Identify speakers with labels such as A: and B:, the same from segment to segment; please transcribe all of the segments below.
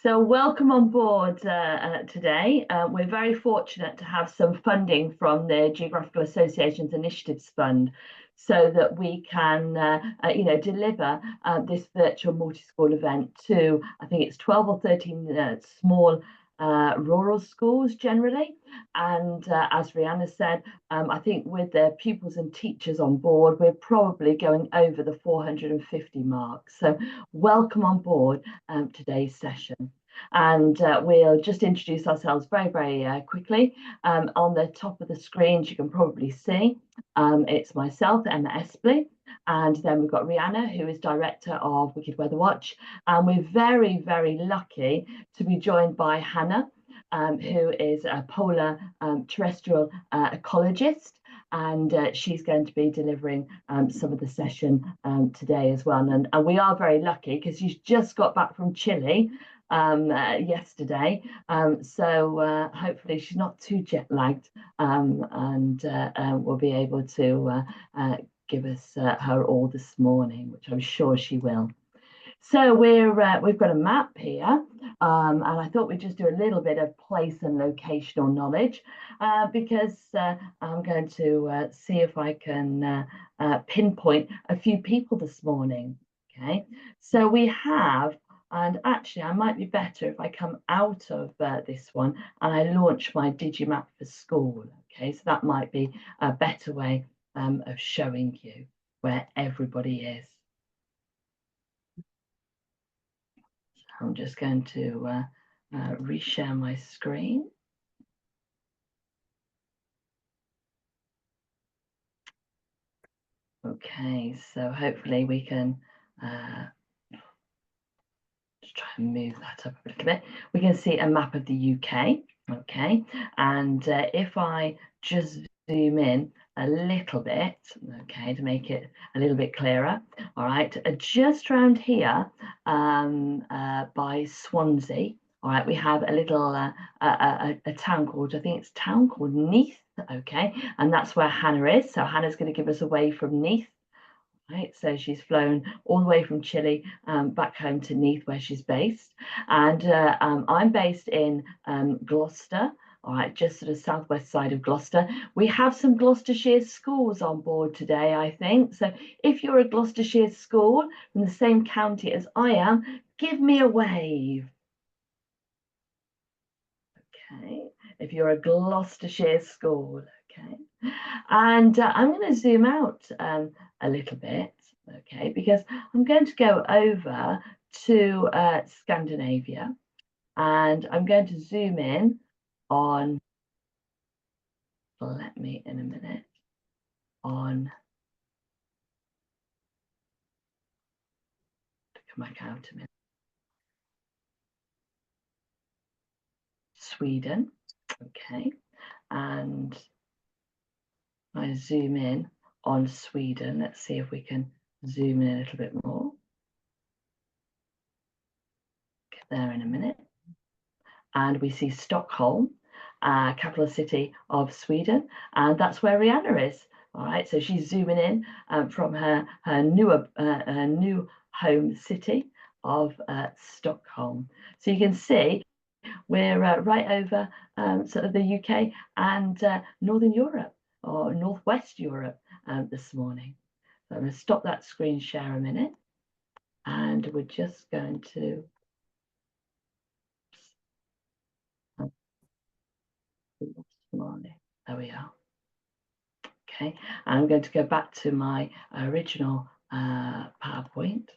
A: So welcome on board today. We're very fortunate to have some funding from the Geographical Association's Initiatives Fund so that we can deliver this virtual multi-school event to, I think it's 12 or 13 small rural schools generally. And as Rihanna said, I think with the pupils and teachers on board, we're probably going over the 450 mark. So welcome on board today's session. And we'll just introduce ourselves very quickly. On the top of the screens, you can probably see it's myself, Emma Espley, and then we've got Rihanna, who is director of Wicked Weather Watch. And we're very lucky to be joined by Hanna, who is a polar terrestrial ecologist. And she's going to be delivering some of the session today as well. And we are very lucky because she's just got back from Chile yesterday. So hopefully she's not too jet lagged and will be able to give us her all this morning, which I'm sure she will. So we've got a map here, and I thought we'd just do a little bit of place and locational knowledge because I'm going to see if I can pinpoint a few people this morning. Okay, so we have, and actually I might be better if I come out of this one and I launch my Digimap for school. Okay, so that might be a better way of showing you where everybody is. I'm just going to reshare my screen. Okay, so hopefully we can just try and move that up a little bit. We can see a map of the UK, okay, and if I just zoom in a little bit, okay, to make it a little bit clearer. All right, just around here by Swansea. All right, we have a little a town called, I think it's a town called Neath. Okay, and that's where Hanna is. So Hanna's going to give us away from Neath. Right, so she's flown all the way from Chile back home to Neath, where she's based, and I'm based in Gloucester. All right, just sort of southwest side of Gloucester. We have some Gloucestershire schools on board today, I think. So if you're a Gloucestershire school from the same county as I am, give me a wave. Okay, if you're a Gloucestershire school, okay. And I'm going to zoom out a little bit, okay, because I'm going to go over to Scandinavia, and I'm going to zoom in on, let me in a minute, on, come back out a minute, Sweden, okay, and I zoom in on Sweden. Let's see if we can zoom in a little bit more. Get there in a minute. And we see Stockholm, capital city of Sweden, and that's where Rihanna is. All right, so she's zooming in from her new home city of Stockholm. So you can see we're right over sort of the UK and Northern Europe or Northwest Europe this morning. So I'm going to stop that screen share a minute, and we're just going to there we are. Okay, I'm going to go back to my original PowerPoint.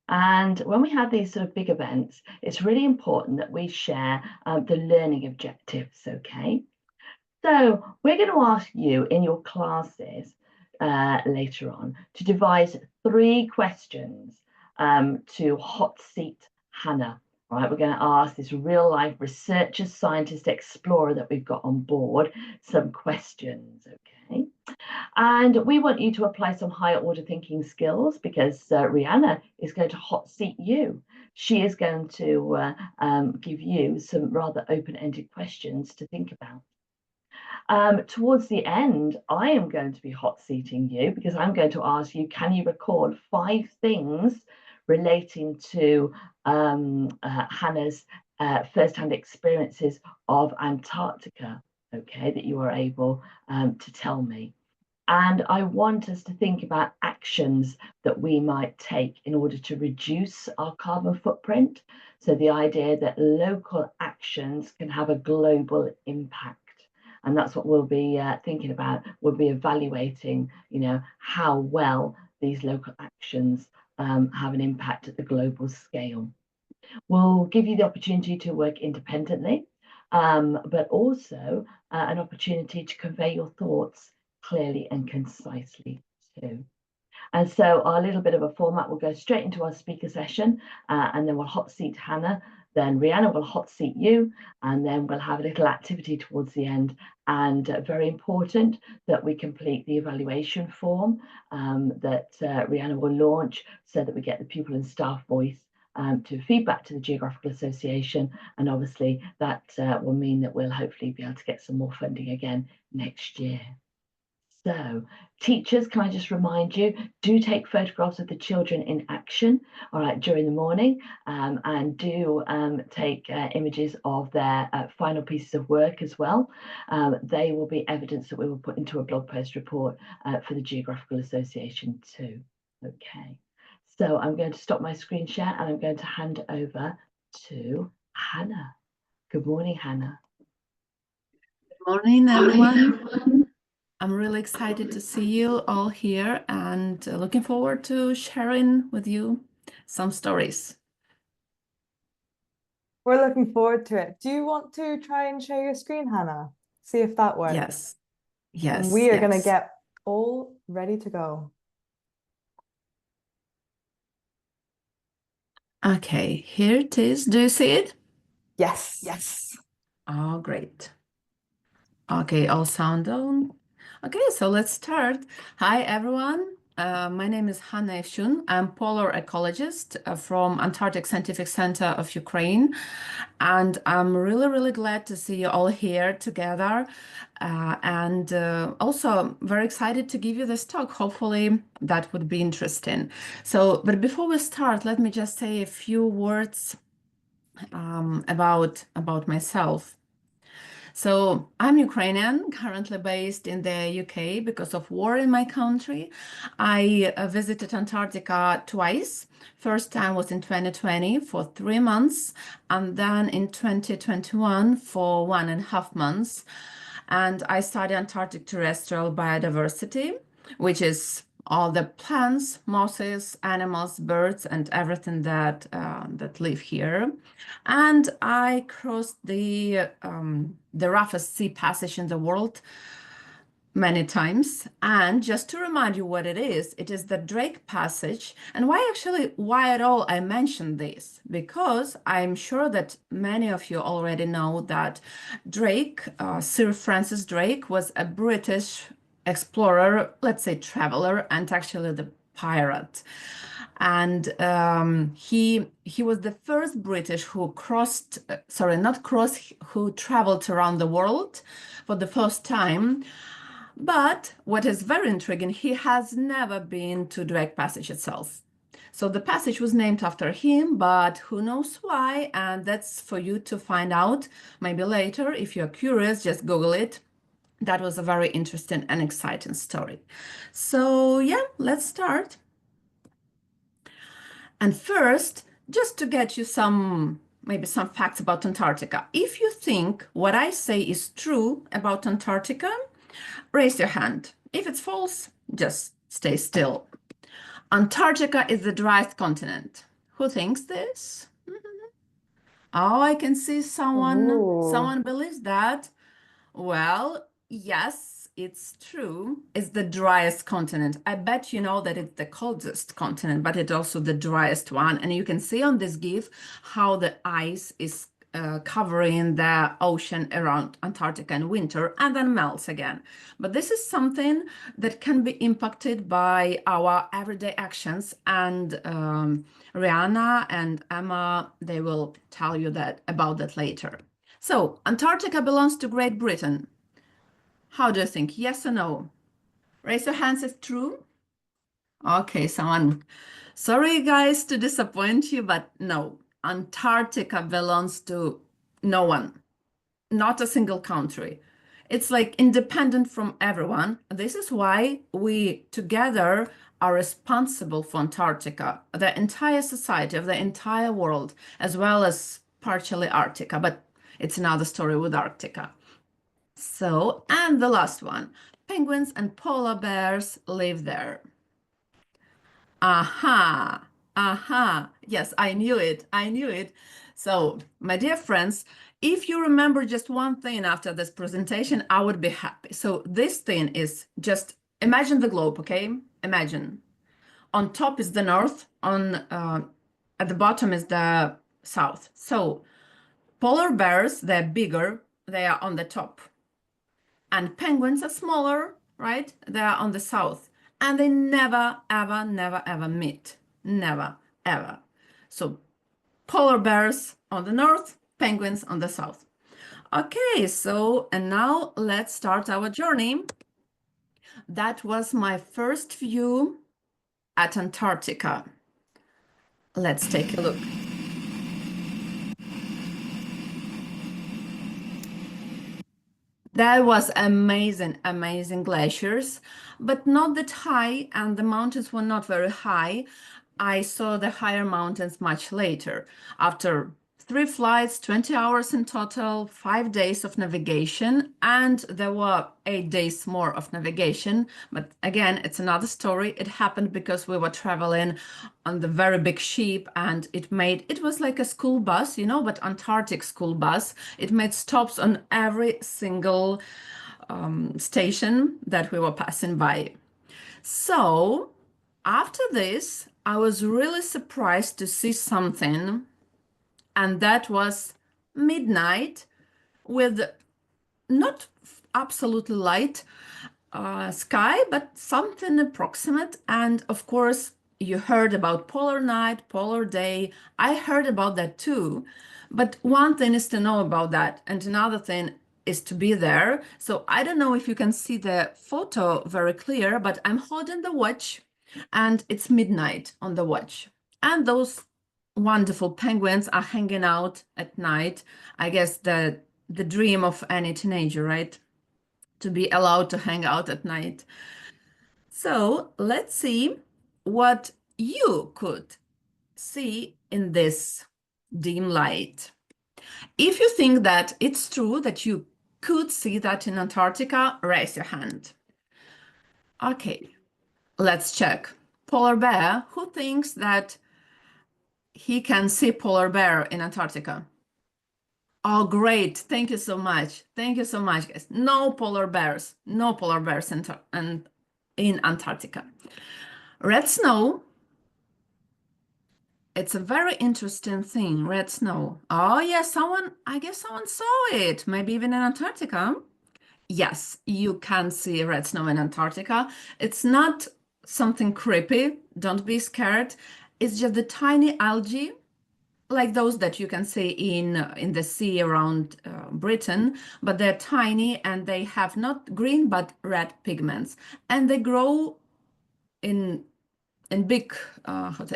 A: And when we have these sort of big events, it's really important that we share the learning objectives, okay? So we're going to ask you in your classes later on to devise 3 questions to hot seat Hanna. All right, we're going to ask this real life researcher, scientist, explorer that we've got on board some questions, okay? And we want you to apply some higher order thinking skills because Rihanna is going to hot seat you. She is going to give you some rather open-ended questions to think about. Towards the end, I am going to be hot seating you because I'm going to ask you, can you record 5 things relating to Hannah's first-hand experiences of Antarctica, okay, that you are able to tell me. And I want us to think about actions that we might take in order to reduce our carbon footprint. So the idea that local actions can have a global impact. And that's what we'll be thinking about. We'll be evaluating, how well these local actions have an impact at the global scale. We'll give you the opportunity to work independently, but also an opportunity to convey your thoughts clearly and concisely too. And so our little bit of a format will go straight into our speaker session, and then we'll hot seat Hannah, then Rihanna will hot seat you, and then we'll have a little activity towards the end. And very important that we complete the evaluation form that Rihanna will launch so that we get the pupil and staff voice to feedback to the Geographical Association. And obviously that will mean that we'll hopefully be able to get some more funding again next year. So teachers, can I just remind you, do take photographs of the children in action, all right, during the morning, and do take images of their final pieces of work as well. They will be evidence that we will put into a blog post report for the Geographical Association too. Okay, so I'm going to stop my screen share and I'm going to hand over to Hannah. Good morning, Hannah.
B: Good morning, everyone. I'm really excited to see you all here and looking forward to sharing with you some stories.
C: We're looking forward to it. Do you want to try and share your screen, Hannah? See if that works.
B: Yes. Yes.
C: And we are going to get all ready to go.
B: Okay, here it is. Do you see it?
C: Yes.
B: Yes. Oh, great. Okay, all sound on. Okay, so let's start. Hi, everyone. My name is Hanna. I'm polar ecologist from Antarctic Scientific Center of Ukraine. And I'm really, really glad to see you all here together. And also very excited to give you this talk. Hopefully that would be interesting. So, but before we start, let me just say a few words about myself. So I'm Ukrainian, currently based in the UK because of war in my country. I visited Antarctica twice. First time was in 2020 for 3 months, and then in 2021 for 1.5 months. And I study Antarctic terrestrial biodiversity, which is all the plants, mosses, animals, birds, and everything that live here. And I crossed the roughest sea passage in the world many times. And just to remind you what it is the Drake Passage. And why at all I mention this? Because I'm sure that many of you already know that Drake, Sir Francis Drake, was a British explorer, let's say traveler, and actually the pirate. And he was the first British who who traveled around the world for the first time. But what is very intriguing, he has never been to Drake Passage itself. So the passage was named after him, but who knows why? And that's for you to find out maybe later. If you're curious, just Google it. That was a very interesting and exciting story. So yeah, let's start. And first, just to get you maybe some facts about Antarctica. If you think what I say is true about Antarctica, raise your hand. If it's false, just stay still. Antarctica is the driest continent. Who thinks this? Oh, I can see someone believes that. Well, yes, it's true. It's the driest continent. I bet you know that it's the coldest continent, but it's also the driest one. And you can see on this GIF how the ice is covering the ocean around Antarctica in winter and then melts again. But this is something that can be impacted by our everyday actions. And Rihanna and Emma, they will tell you about that later. So Antarctica belongs to Great Britain. How do you think? Yes or no? Raise your hands if true. Okay, someone. Sorry, guys, to disappoint you, but no. Antarctica belongs to no one, not a single country. It's like independent from everyone. This is why we together are responsible for Antarctica, the entire society of the entire world, as well as partially Arctica, but it's another story with Arctica. So, and the last one, penguins and polar bears live there. Aha, aha. Yes, I knew it. I knew it. So, my dear friends, if you remember just one thing after this presentation, I would be happy. So, this thing is just imagine the globe, okay? Imagine. On top is the north, at the bottom is the south. So, polar bears, they're bigger, they are on the top. And penguins are smaller, right? They are on the south. And they never, ever, never, ever meet. Never, ever. So polar bears on the north, penguins on the south. Okay, so, and now let's start our journey. That was my first view at Antarctica. Let's take a look. That was amazing, amazing glaciers, but not that high, and the mountains were not very high. I saw the higher mountains much later. After 3 flights, 20 hours in total, 5 days of navigation, and there were 8 days more of navigation. But again, it's another story. It happened because we were traveling on the very big ship, and it was like a school bus, you know, but Antarctic school bus. It made stops on every single station that we were passing by. So after this, I was really surprised to see something, and that was midnight with not absolutely light sky, but something approximate. And of course, you heard about polar night, polar day. I heard about that too. But one thing is to know about that, and another thing is to be there. So I don't know if you can see the photo very clear, but I'm holding the watch and it's midnight on the watch. And those wonderful penguins are hanging out at night. I guess the dream of any teenager, right? To be allowed to hang out at night. So let's see what you could see in this dim light. If you think that it's true that you could see that in Antarctica, raise your hand. Okay, let's check. Polar bear, who thinks that he can see polar bear in Antarctica? Oh, great. Thank you so much. Thank you so much, guys. No polar bears. No polar bears in Antarctica. Red snow. It's a very interesting thing, red snow. Oh, yeah, I guess someone saw it. Maybe even in Antarctica. Yes, you can see red snow in Antarctica. It's not something creepy. Don't be scared. It's just the tiny algae, like those that you can see in the sea around Britain, but they're tiny and they have not green but red pigments, and they grow in big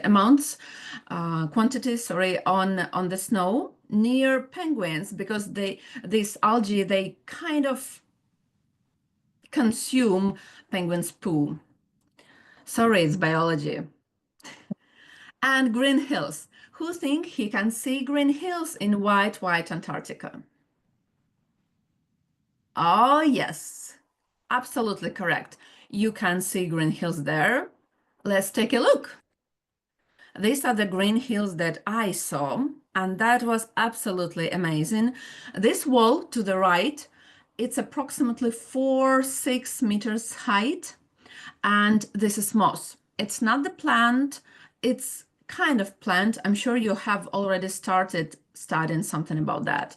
B: amounts, quantities, sorry, on the snow near penguins, because this algae, they kind of consume penguins' poo. Sorry, it's biology. And green hills. Who think he can see green hills in white Antarctica? Oh, yes, absolutely correct. You can see green hills there. Let's take a look. These are the green hills that I saw, and that was absolutely amazing. This wall to the right, it's approximately 4-6 meters height, and this is moss. It's not the plant, it's kind of plant. I'm sure you have already started studying something about that,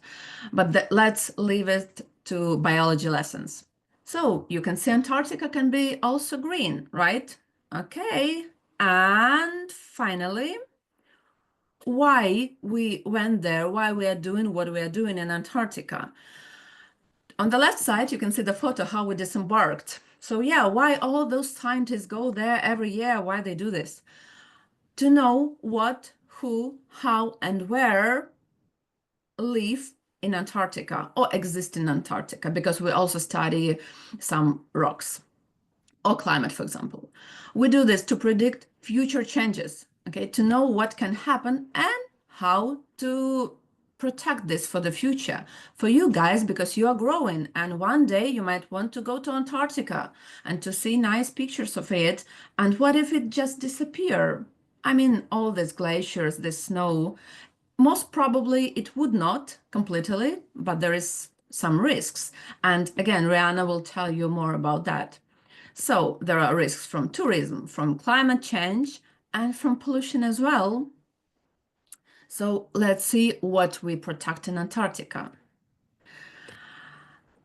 B: but let's leave it to biology lessons. So you can see Antarctica can be also green, right? Okay, and finally, why we went there, why we are doing what we are doing in Antarctica. On the left side, you can see the photo how we disembarked. So yeah, why all those scientists go there every year? Why they do this? To know what, who, how, and where live in Antarctica or exist in Antarctica, because we also study some rocks or climate, for example. We do this to predict future changes, okay, to know what can happen and how to protect this for the future for you guys, because you are growing and one day you might want to go to Antarctica and to see nice pictures of it. And what if it just disappear? I mean, all these glaciers, the snow, most probably it would not completely, but there is some risks. And again, Rihanna will tell you more about that. So there are risks from tourism, from climate change, and from pollution as well. So let's see what we protect in Antarctica.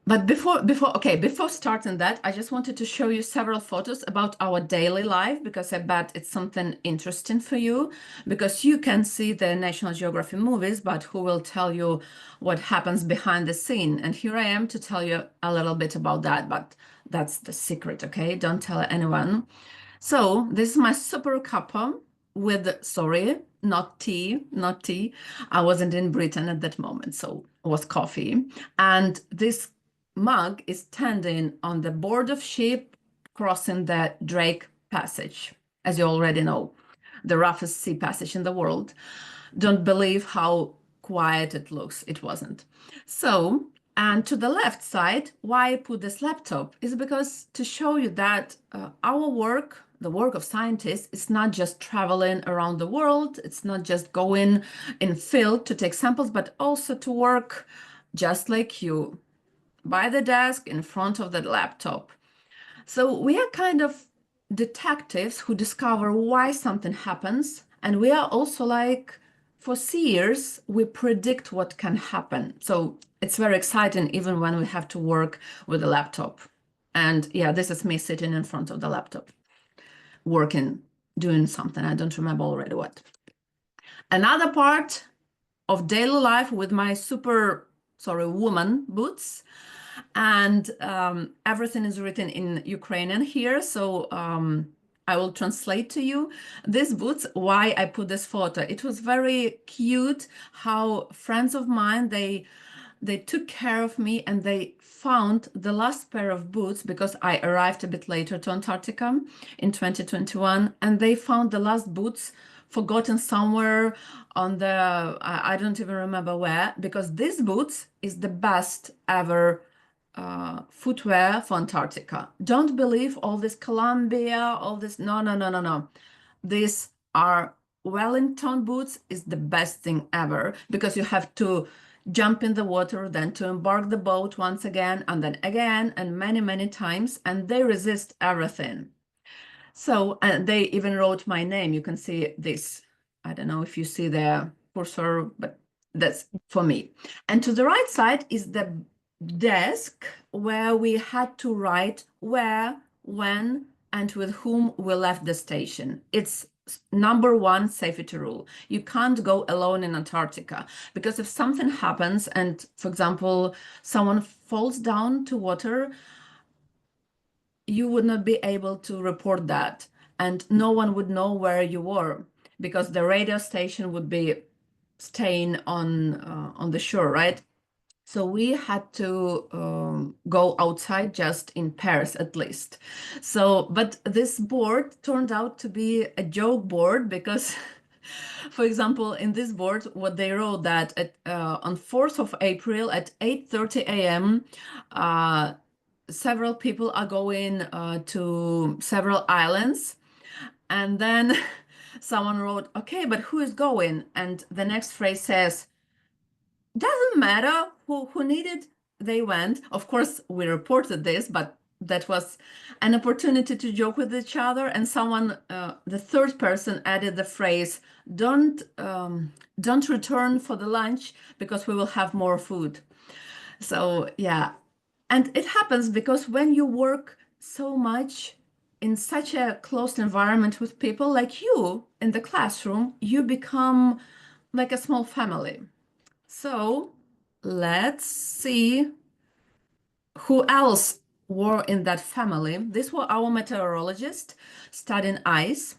B: But before starting that, I just wanted to show you several photos about our daily life, because I bet it's something interesting for you, because you can see the National Geography movies, but who will tell you what happens behind the scene? And here I am to tell you a little bit about that, but that's the secret, okay? Don't tell anyone. So this is my super cuppa with, sorry, not tea, not tea. I wasn't in Britain at that moment, so it was coffee. And this mug is standing on the board of ship crossing the Drake Passage, as you already know, the roughest sea passage in the world. Don't believe how quiet it looks. It wasn't. So, and to the left side, why I put this laptop is because to show you that our work, the work of scientists, is not just traveling around the world. It's not just going in field to take samples, but also to work just like you, by the desk in front of the laptop. So we are kind of detectives who discover why something happens. And we are also like, for seers, we predict what can happen. So it's very exciting even when we have to work with a laptop. And yeah, this is me sitting in front of the laptop, working, doing something. I don't remember already what. Another part of daily life with my woman boots. And everything is written in Ukrainian here, so I will translate to you. These boots, why I put this photo. It was very cute how friends of mine, they took care of me and they found the last pair of boots, because I arrived a bit later to Antarctica in 2021, and they found the last boots forgotten somewhere on the, I don't even remember where, because these boots is the best ever footwear for Antarctica. Don't believe all this Columbia, all this, no. These are Wellington boots is the best thing ever, because you have to jump in the water, then to embark the boat once again, and then again, and many times, and they resist everything. So, and they even wrote my name. You can see this. I don't know if you see the cursor, but that's for me. And to the right side is the desk where we had to write where, when, and with whom we left the station. It's number one safety rule. You can't go alone in Antarctica, because if something happens and, for example, someone falls down to water, you would not be able to report that, and no one would know where you were, because the radio station would be staying on the shore, right? So we had to go outside just in pairs at least. So, but this board turned out to be a joke board, because for example, in this board, what they wrote that on 4th of April at 8:30 a.m., several people are going to several islands. And then someone wrote, okay, but who is going? And the next phrase says, doesn't matter who needed, they went. Of course, we reported this, but that was an opportunity to joke with each other. And someone, the third person, added the phrase, don't return for the lunch, because we will have more food. So yeah, and it happens because when you work so much in such a closed environment with people like you in the classroom, you become like a small family. So let's see who else were in that family? These were our meteorologists studying ice.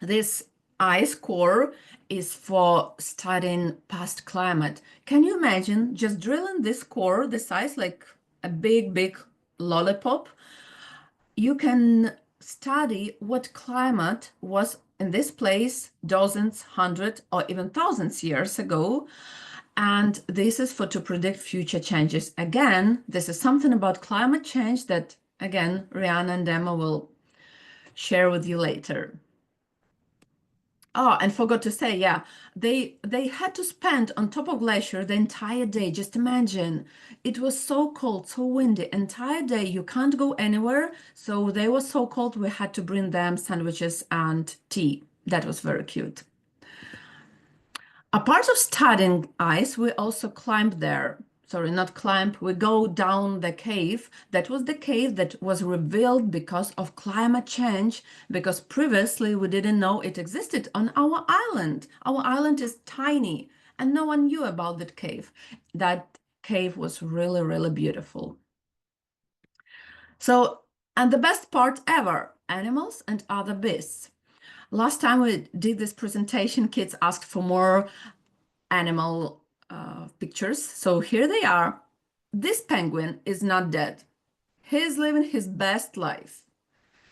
B: This ice core is for studying past climate. Can you imagine just drilling this core, the size like a big lollipop? You can study what climate was in this place dozens, hundreds, or even thousands years ago. And this is for to predict future changes. Again, this is something about climate change that, again, Rihanna and Emma will share with you later. Oh, and forgot to say, yeah, they had to spend on top of glacier the entire day. Just imagine, it was so cold, so windy, entire day. You can't go anywhere. So they were so cold, we had to bring them sandwiches and tea. That was very cute. A part of studying ice, we also climbed there. Sorry, not climb, we go down the cave. That was the cave that was revealed because of climate change, because previously we didn't know it existed on our island. Our island is tiny and no one knew about that cave. That cave was really beautiful. So, and the best part ever, animals and other beasts. Last time we did this presentation, kids asked for more animal pictures. So here they are. This penguin is not dead. He's living his best life,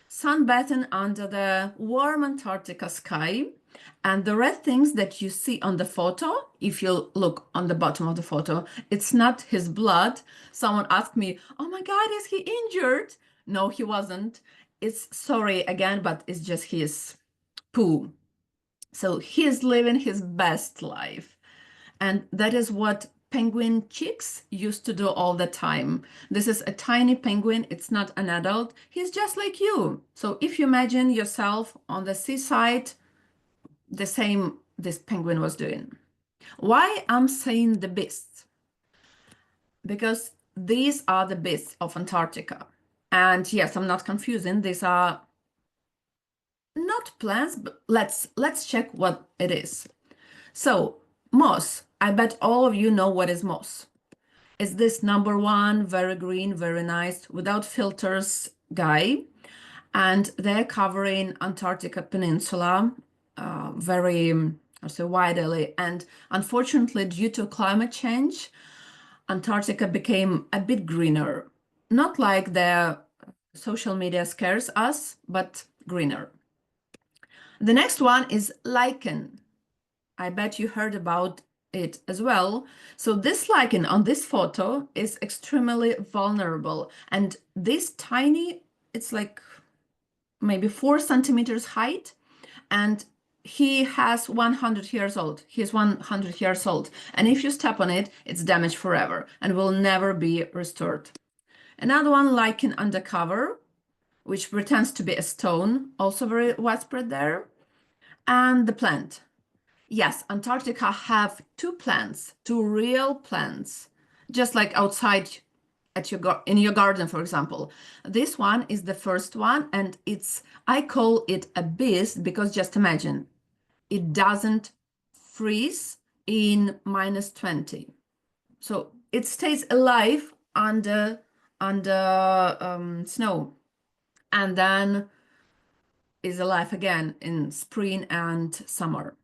B: sunbathing under the warm Antarctica sky. And the red things that you see on the photo, if you look on the bottom of the photo, it's not his blood. Someone asked me, oh my God, is he injured? No, he wasn't. It's sorry again, but it's just his poo. So he's living his best life. And that is what penguin chicks used to do all the time. This is a tiny penguin. It's not an adult. He's just like you. So if you imagine yourself on the seaside, the same this penguin was doing. Why I'm saying the beasts? Because these are the beasts of Antarctica. And yes, I'm not confusing. These are not plants, but let's check what it is. So moss. I bet all of you know what is moss. It's this number one, very green, very nice, without filters guy. And they're covering Antarctica Peninsula very widely. And unfortunately, due to climate change, Antarctica became a bit greener. Not like the social media scares us, but greener. The next one is lichen. I bet you heard about it as well. So this lichen on this photo is extremely vulnerable. And this tiny, it's like maybe 4 centimeters height. And he has 100 years old. He's 100 years old. And if you step on it, it's damaged forever and will never be restored. Another one, lichen undercover, which pretends to be a stone, also very widespread there. And the plant. Yes, Antarctica have 2 plants, 2 real plants, just like outside at in your garden, for example. This one is the first one, and I call it a beast because just imagine, it doesn't freeze in -20. So it stays alive under snow, and then is alive again in spring and summer.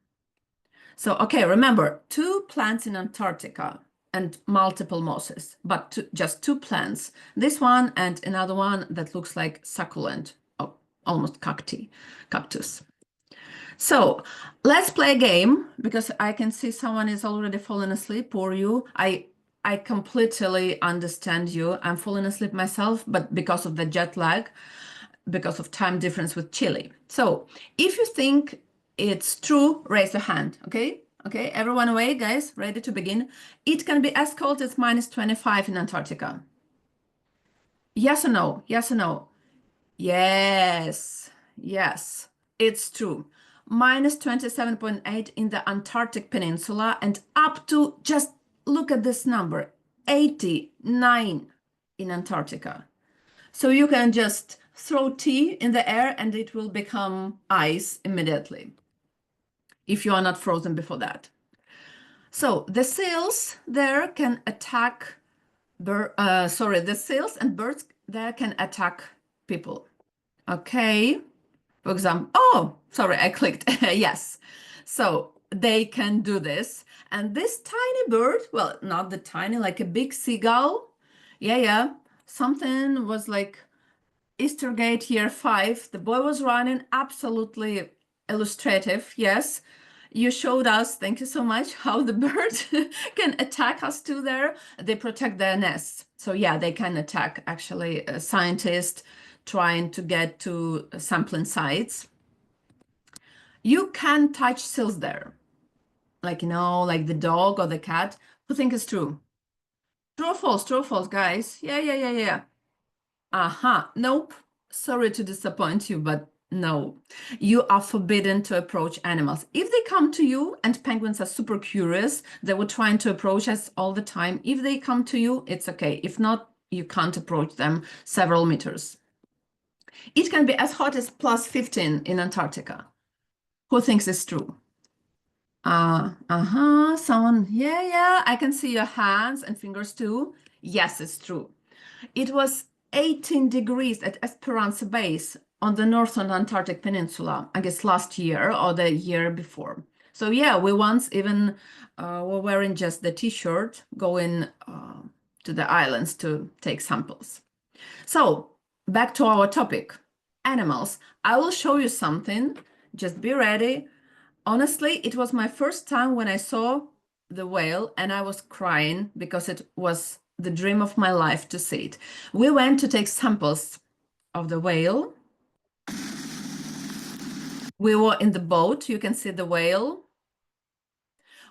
B: So, okay, remember, 2 plants in Antarctica and multiple mosses, but just 2 plants. This one and another one that looks like succulent, oh, almost cactus. So let's play a game because I can see someone is already falling asleep. Poor you. I completely understand you. I'm falling asleep myself, but because of the jet lag, because of time difference with Chile. So if you think it's true, raise your hand, okay? Okay, everyone awake, guys, ready to begin. It can be as cold as -25 in Antarctica. Yes or no? Yes or no? Yes, yes, it's true. -27.8 in the Antarctic Peninsula and up to, just look at this number, 89 in Antarctica. So you can just throw tea in the air and it will become ice immediately if you are not frozen before that. So the seals there can attack the seals and birds that can attack people. Okay. For example, oh, sorry, I clicked. Yes. So they can do this. And this tiny bird, well, not the tiny, like a big seagull. Yeah. Something was like Easter Gate year 5. The boy was running, absolutely illustrative. Yes. You showed us, thank you so much, how the bird can attack us too there. They protect their nests. So yeah, they can attack actually scientists trying to get to sampling sites. You can touch seals there. Like, like the dog or the cat. Who think it's true? True or false, guys? Yeah. Nope. Sorry to disappoint you, but no. You are forbidden to approach animals. If they come to you, and penguins are super curious, they were trying to approach us all the time. If they come to you, it's okay. If not, you can't approach them several meters. It can be as hot as plus 15 in Antarctica. Who thinks it's true? Someone, yeah, I can see your hands and fingers too. Yes, it's true. It was 18 degrees at Esperance Base on the northern Antarctic Peninsula, I guess last year or the year before. So yeah, we once even were wearing just the t-shirt going to the islands to take samples. So back to our topic, animals. I will show you something, just be ready. Honestly, it was my first time when I saw the whale and I was crying because it was the dream of my life to see it. We went to take samples of the whale. We were in the boat, you can see the whale.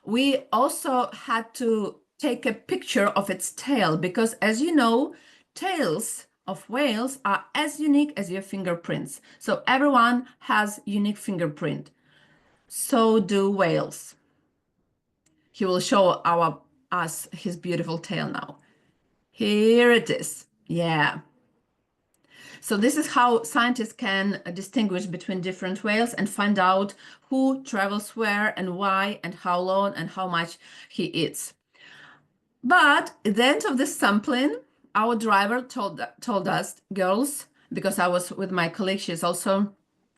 B: We also had to take a picture of its tail because, as you know, tails of whales are as unique as your fingerprints. So everyone has unique fingerprint. So do whales. He will show us his beautiful tail now. Here it is. Yeah. So this is how scientists can distinguish between different whales and find out who travels where and why and how long and how much he eats. But at the end of the sampling, our driver told us, girls, because I was with my colleague, she's also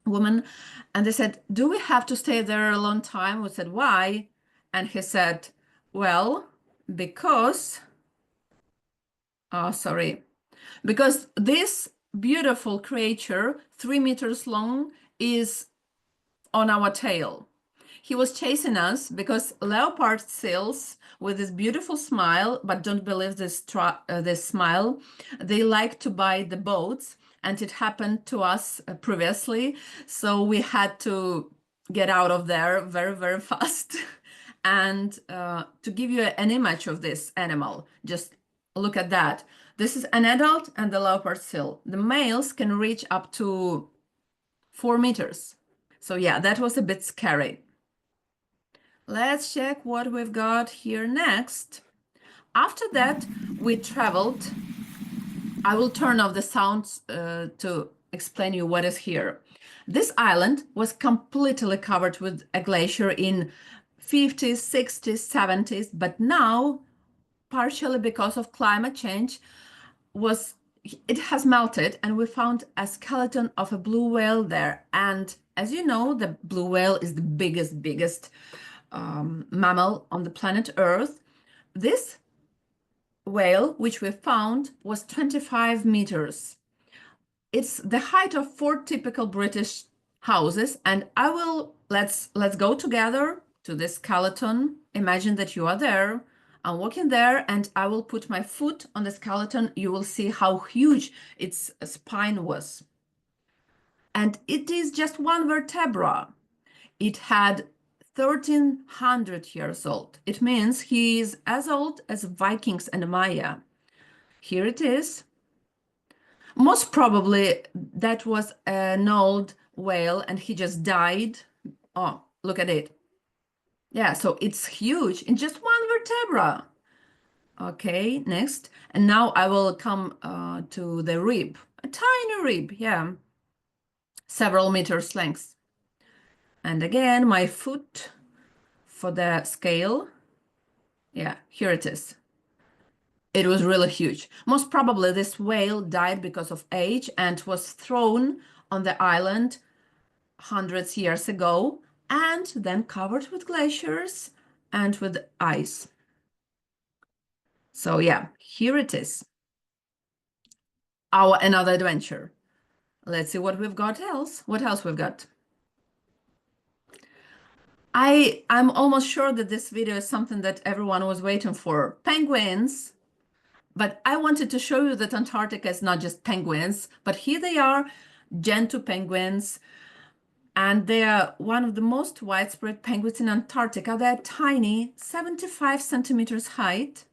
B: a woman, and they said, do we have to stay there a long time? We said, why? And he said, well, because, because this beautiful creature, 3 meters long, is on our tail. He was chasing us because leopard seals with this beautiful smile, but don't believe this smile, they like to buy the boats, and it happened to us previously. So we had to get out of there very, very fast. And to give you an image of this animal, just look at that. This is an adult and the leopard seal. The males can reach up to 4 meters. So yeah, that was a bit scary. Let's check what we've got here next. After that, we traveled. I will turn off the sounds to explain you what is here. This island was completely covered with a glacier in 50s, 60s, 70s, but now, partially because of climate change, it has melted, and we found a skeleton of a blue whale there. And as you know, the blue whale is the biggest mammal on the planet Earth. This whale, which we found, was 25 meters. It's the height of 4 typical British houses. And let's go together to this skeleton. Imagine that you are there. I'm walking there and I will put my foot on the skeleton. You will see how huge its spine was. And it is just one vertebra. It had 1,300 years old. It means he is as old as Vikings and Maya. Here it is. Most probably that was an old whale and he just died. Oh, look at it. Yeah, so it's huge in just one vertebra. Okay, next. And now I will come to the rib. A tiny rib, yeah. Several meters length. And again, my foot for the scale. Yeah, here it is. It was really huge. Most probably this whale died because of age and was thrown on the island hundreds years ago and then covered with glaciers and with ice. So yeah, here it is. Our another adventure. Let's see what we've got else. What else we've got? I'm almost sure that this video is something that everyone was waiting for. Penguins. But I wanted to show you that Antarctica is not just penguins, but here they are, gentoo penguins. And they are one of the most widespread penguins in Antarctica. They're tiny, 75 centimeters height.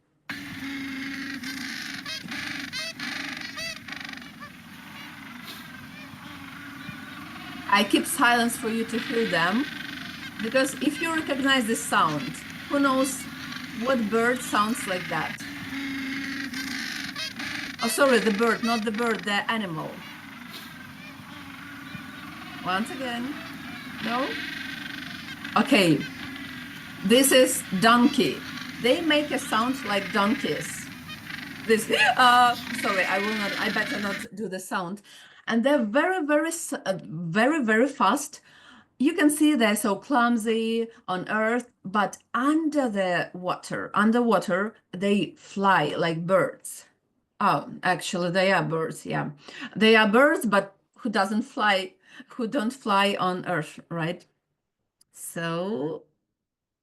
B: I keep silence for you to hear them, because if you recognize this sound, who knows what bird sounds like that? Oh, sorry, the bird, not the bird, the animal. Once again, no? Okay, this is donkey. They make a sound like donkeys. This, sorry, I better not do the sound. And they're very fast. You can see they're so clumsy on Earth, but underwater, they fly like birds. Oh, actually, they are birds, yeah. They are birds, but who don't fly on Earth, right? So,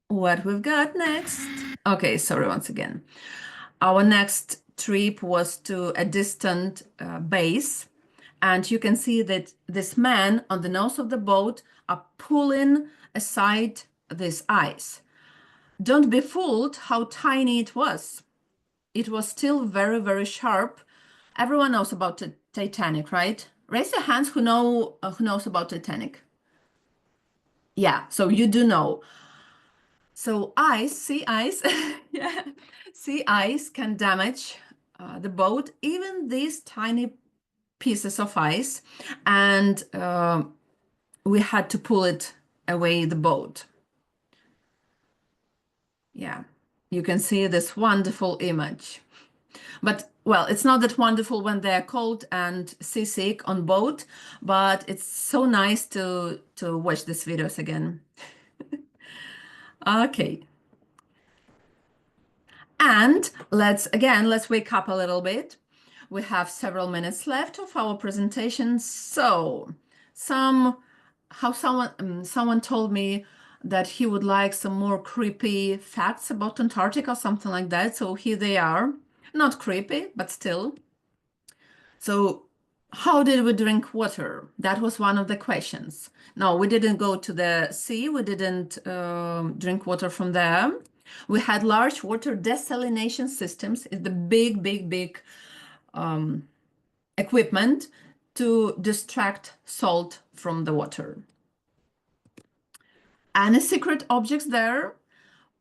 B: what we've got next? Okay, sorry, once again. Our next trip was to a distant base, and you can see that this man on the nose of the boat are pulling aside this ice. Don't be fooled how tiny it was. It was still very sharp. Everyone knows about the Titanic, right? Raise your hands who knows about Titanic. Yeah, so you do know. So sea ice, yeah, sea ice can damage the boat, even these tiny pieces of ice, and we had to pull it away the boat. Yeah, you can see this wonderful image. But, well, it's not that wonderful when they're cold and seasick on boat, but it's so nice to watch these videos again. Okay. And let's wake up a little bit. We have several minutes left of our presentation. So someone told me that he would like some more creepy facts about Antarctica or something like that. So here they are. Not creepy, but still. So how did we drink water? That was one of the questions. No, we didn't go to the sea. We didn't drink water from there. We had large water desalination systems. It's the big equipment to distract salt from the water. Any secret objects there?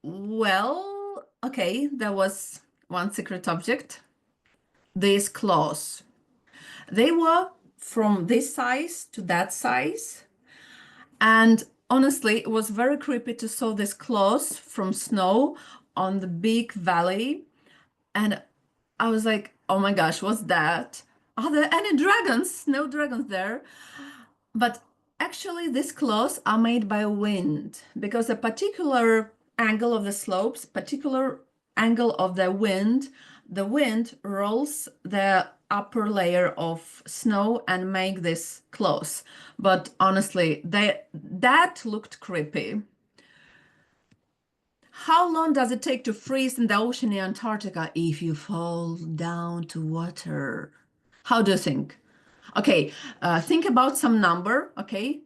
B: Well, okay, there was one secret object. These claws. They were from this size to that size. And honestly, it was very creepy to saw these claws from snow on the big valley. And I was like, oh my gosh, what's that? Are there any dragons? No dragons there. But actually, these claws are made by wind, because a particular angle of the slopes, particular angle of the wind rolls the upper layer of snow and make this claws. But honestly, that looked creepy. How long does it take to freeze in the ocean in Antarctica if you fall down to water? How do you think? Okay, think about some number, okay?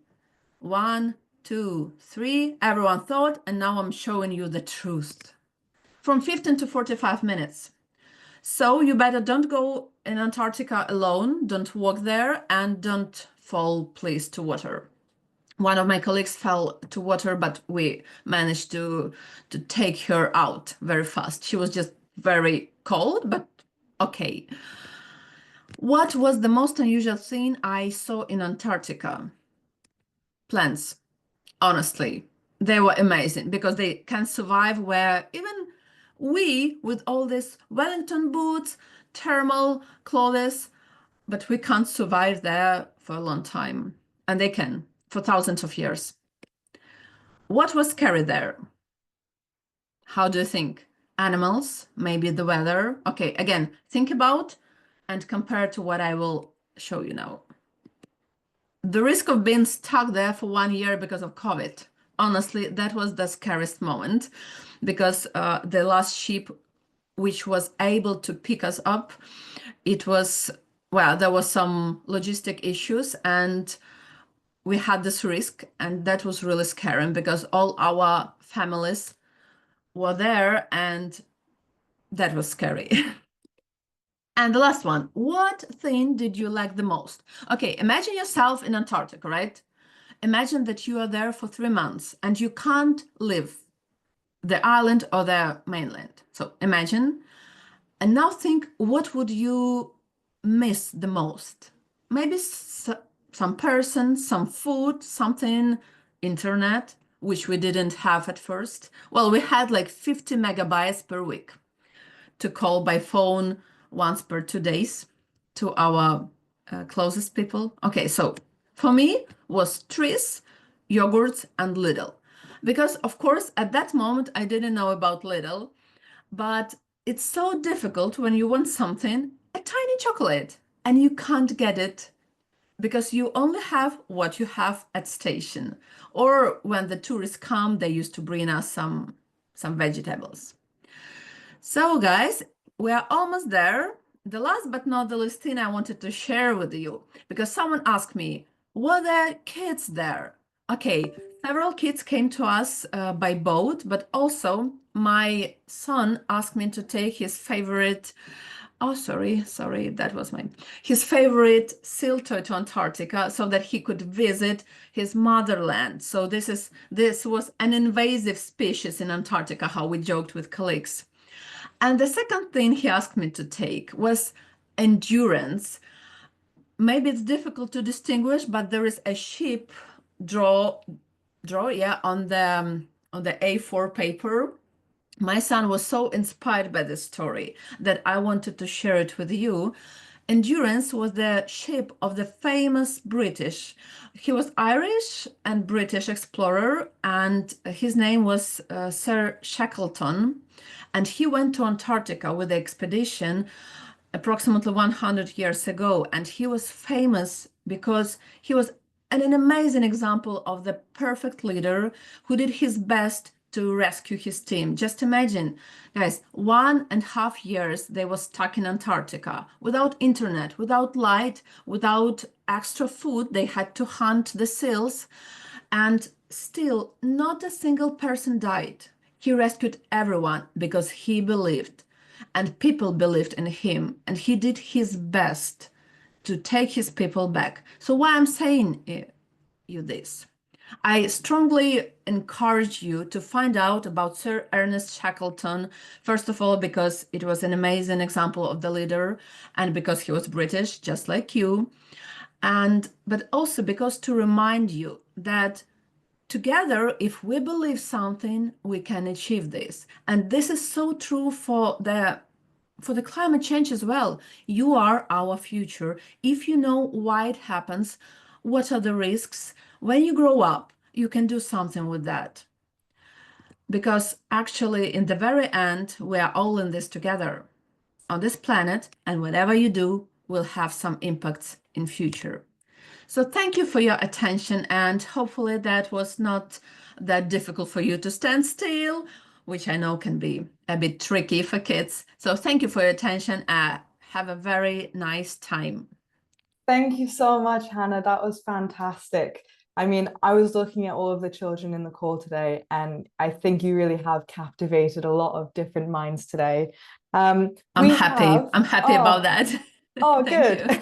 B: 1, 2, 3, everyone thought, and now I'm showing you the truth. From 15 to 45 minutes. So you better don't go in Antarctica alone, don't walk there, and don't fall, please, to water. One of my colleagues fell to water, but we managed to take her out very fast. She was just very cold, but okay. What was the most unusual thing I saw in Antarctica? Plants. Honestly, they were amazing because they can survive where even We, with all this Wellington boots, thermal clothes, but we can't survive there for a long time. And they can, for thousands of years. What was scary there? How do you think? Animals, maybe the weather. Okay, again, think about and compare to what I will show you now. The risk of being stuck there for 1 year because of COVID. Honestly, that was the scariest moment because the last ship which was able to pick us up, it was, well, there was some logistic issues and we had this risk, and that was really scary because all our families were there and that was scary. And the last one, what thing did you like the most? Okay, imagine yourself in Antarctica, right? Imagine that you are there for 3 months and you can't leave the island or the mainland. So imagine, and now think, what would you miss the most? Maybe some person, some food, something, internet, which we didn't have at first. Well, we had like 50 megabytes per week to call by phone once per 2 days to our closest people. Okay, so for me was trees, yogurts, and Lidl. Because of course, at that moment, I didn't know about Lidl, but it's so difficult when you want something, a tiny chocolate, and you can't get it because you only have what you have at station. Or when the tourists come, they used to bring us some vegetables. So guys, we are almost there. The last but not the least thing I wanted to share with you, because someone asked me, were there kids there? Okay, several kids came to us by boat, but also my son asked me to take his favorite, oh, sorry, that was mine. His favorite seal toy to Antarctica so that he could visit his motherland. So this was an invasive species in Antarctica, how we joked with colleagues. And the second thing he asked me to take was endurance. Maybe it's difficult to distinguish, but there is a ship draw on the A4 paper. My son was so inspired by this story that I wanted to share it with you. Endurance was the ship of the famous British. He was Irish and British explorer, and his name was Sir Shackleton. And he went to Antarctica with the expedition approximately 100 years ago. And he was famous because he was an amazing example of the perfect leader who did his best to rescue his team. Just imagine, guys, 1.5 years they were stuck in Antarctica without internet, without light, without extra food. They had to hunt the seals, and still not a single person died. He rescued everyone because he believed, and people believed in him, and he did his best to take his people back. So why I'm saying you this? I strongly encourage you to find out about Sir Ernest Shackleton, first of all, because it was an amazing example of the leader, and because he was British, just like you, but also because to remind you that together, if we believe something, we can achieve this. And this is so true for the climate change as well. You are our future. If you know why it happens, what are the risks, when you grow up, you can do something with that. Because actually, in the very end, we are all in this together on this planet, and whatever you do will have some impacts in future. So thank you for your attention, and hopefully that was not that difficult for you to stand still, which I know can be a bit tricky for kids. So thank you for your attention. Have a very nice time.
C: Thank you so much, Hannah. That was fantastic. I mean, I was looking at all of the children in the call today, and I think you really have captivated a lot of different minds today.
B: I'm happy about that.
C: Oh, good.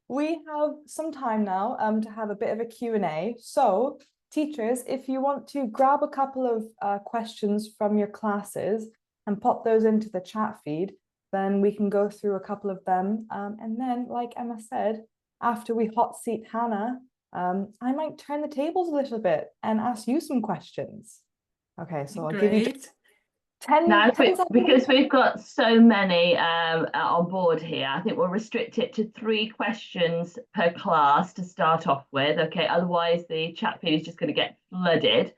C: We have some time now to have a bit of a Q&A. So teachers, if you want to grab a couple of questions from your classes and pop those into the chat feed, then we can go through a couple of them. And then, like Emma said, after we hot seat Hannah, I might turn the tables a little bit and ask you some questions. Okay, so I'll give you
A: Now,
C: 10 seconds.
A: because we've got so many on board here, I think we'll restrict it to 3 questions per class to start off with. Okay, otherwise the chat feed is just going to get flooded.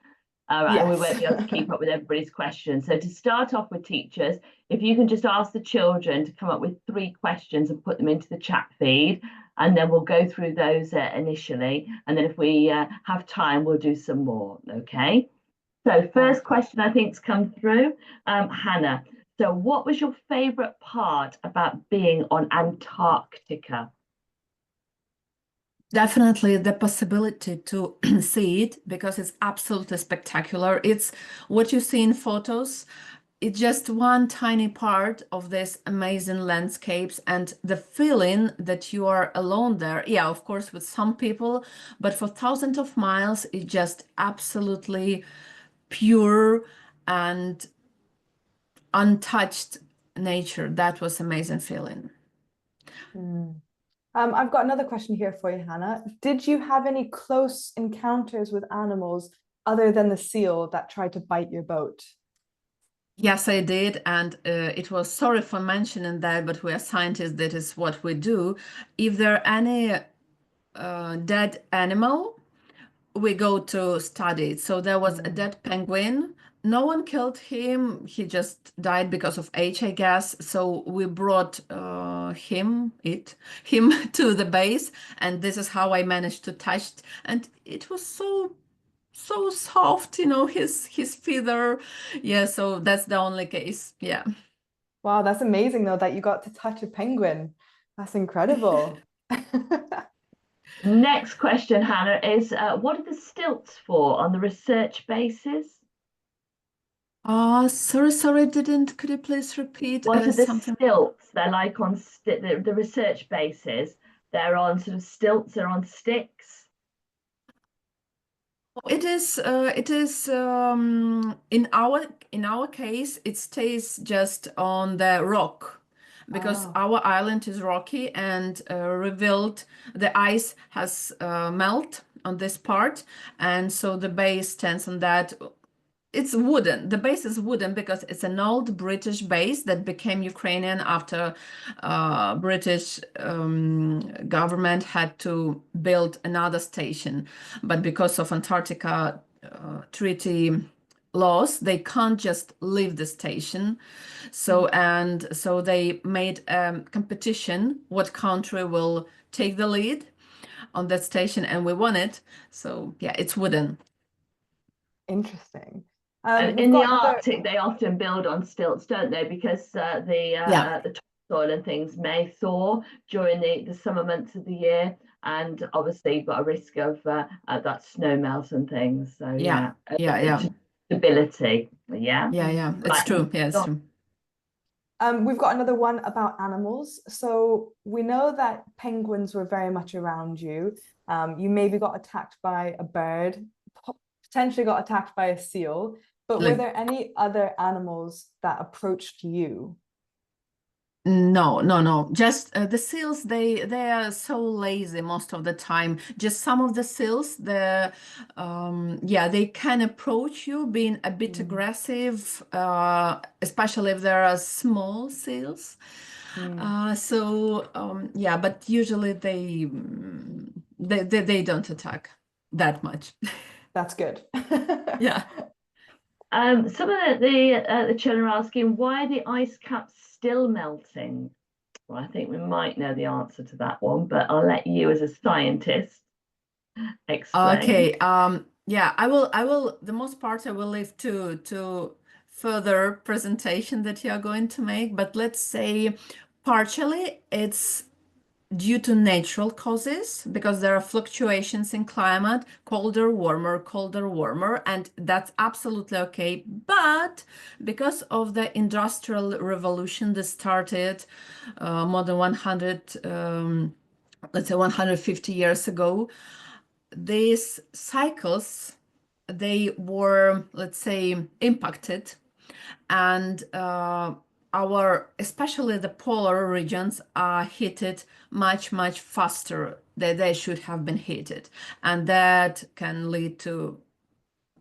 A: And we won't be able to keep up with everybody's questions. So to start off with, teachers, if you can just ask the children to come up with 3 questions and put them into the chat feed, and then we'll go through those initially. And then if we have time, we'll do some more. Okay. So first question I think's come through, Hannah. So what was your favorite part about being on Antarctica?
B: Definitely the possibility to see it, because it's absolutely spectacular. It's what you see in photos. It's just one tiny part of this amazing landscapes, and the feeling that you are alone there. Yeah, of course, with some people, but for thousands of miles, it's just absolutely pure and untouched nature. That was amazing feeling.
C: I've got another question here for you, Hannah. Did you have any close encounters with animals other than the seal that tried to bite your boat?
B: Yes, I did, and it was, sorry for mentioning that, but we are scientists, that is what we do. If there are any dead animal, we go to study it. So there was a dead penguin. No one killed him. He just died because of age, I guess. So we brought him to the base, and this is how I managed to touch it. And it was so soft, his feather. Yeah, so that's the only case. Yeah.
C: Wow, that's amazing though that you got to touch a penguin. That's incredible.
A: Next question, Hannah, is what are the stilts for on the research basis?
B: Sorry, didn't. Could you please repeat
A: What are the
B: something?
A: stilts? They're like on the research basis. They're on sort of stilts. They're on sticks.
B: It is in our case, it stays just on the rock, because our island is rocky and revealed the ice has melt on this part, and so the base stands on that. It's wooden. The base is wooden because it's an old British base that became Ukrainian after British government had to build another station. But because of Antarctica treaty laws, they can't just leave the station. So they made a competition, what country will take the lead on that station, and we won it. So yeah, it's wooden.
C: Interesting.
A: And in the Arctic, they often build on stilts, don't they? Because the topsoil and things may thaw during the summer months of the year, and obviously you've got a risk of that snow melt and things. So
B: yeah.
A: Stability. Yeah.
B: It's true. Yeah, it's true.
C: We've got another one about animals. So we know that penguins were very much around you. You maybe got attacked by a bird, potentially got attacked by a seal, but were there any other animals that approached you?
B: No. Just the seals, they are so lazy most of the time. Just some of the seals, they can approach you being a bit aggressive, especially if there are small seals. But usually they don't attack that much.
C: That's good.
B: Yeah.
A: Some of the children are asking, why are the ice caps still melting? Well, I think we might know the answer to that one, but I'll let you as a scientist explain.
B: Okay. I will the most part I will leave to further presentation that you are going to make, but let's say partially it's due to natural causes, because there are fluctuations in climate, colder, warmer, and that's absolutely okay. But because of the industrial revolution that started more than 150 years ago, these cycles, they were, let's say, impacted, and especially the polar regions are heated much faster than they should have been heated, and that can lead to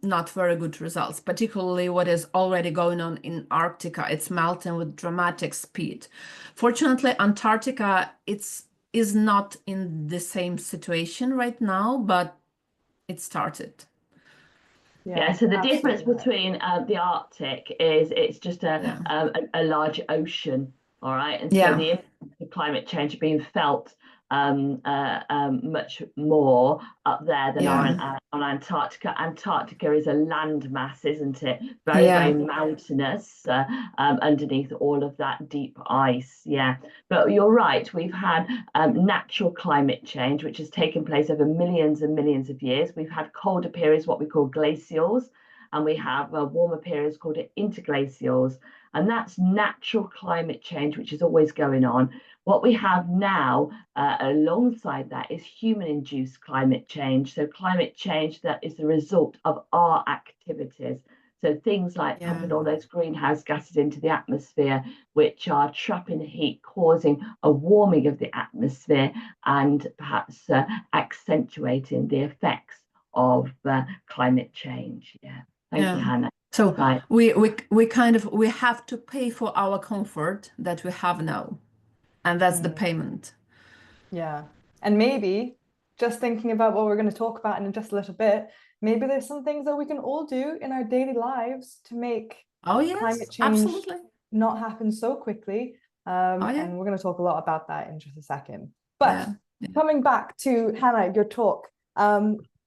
B: not very good results, particularly what is already going on in Antarctica. It's melting with dramatic speed. Fortunately, Antarctica is not in the same situation right now, but it started.
A: Yeah, so the difference
C: absolutely right.
A: between the Arctic is it's just
B: Yeah.
A: a large ocean, all right? And so
B: Yeah.
A: the impact of climate change being felt much more up there than
B: Yeah.
A: on Antarctica. Antarctica is a land mass, isn't it? Very, very mountainous underneath all of that deep ice. Yeah, but you're right. We've had natural climate change, which has taken place over millions and millions of years. We've had colder periods, what we call glacials, and we have warmer periods called interglacials. And that's natural climate change, which is always going on. What we have now alongside that is human-induced climate change. So climate change that is the result of our activities. So things like pumping all those greenhouse gases into the atmosphere, which are trapping the heat, causing a warming of the atmosphere, and perhaps accentuating the effects of climate change. Yeah. Thank you, Hannah.
B: So
A: right.
B: we have to pay for our comfort that we have now. And that's the payment.
C: Yeah. And maybe just thinking about what we're going to talk about in just a little bit, maybe there's some things that we can all do in our daily lives to make climate change not happen so quickly. And we're going to talk a lot about that in just a second. But coming back to Hannah, your talk,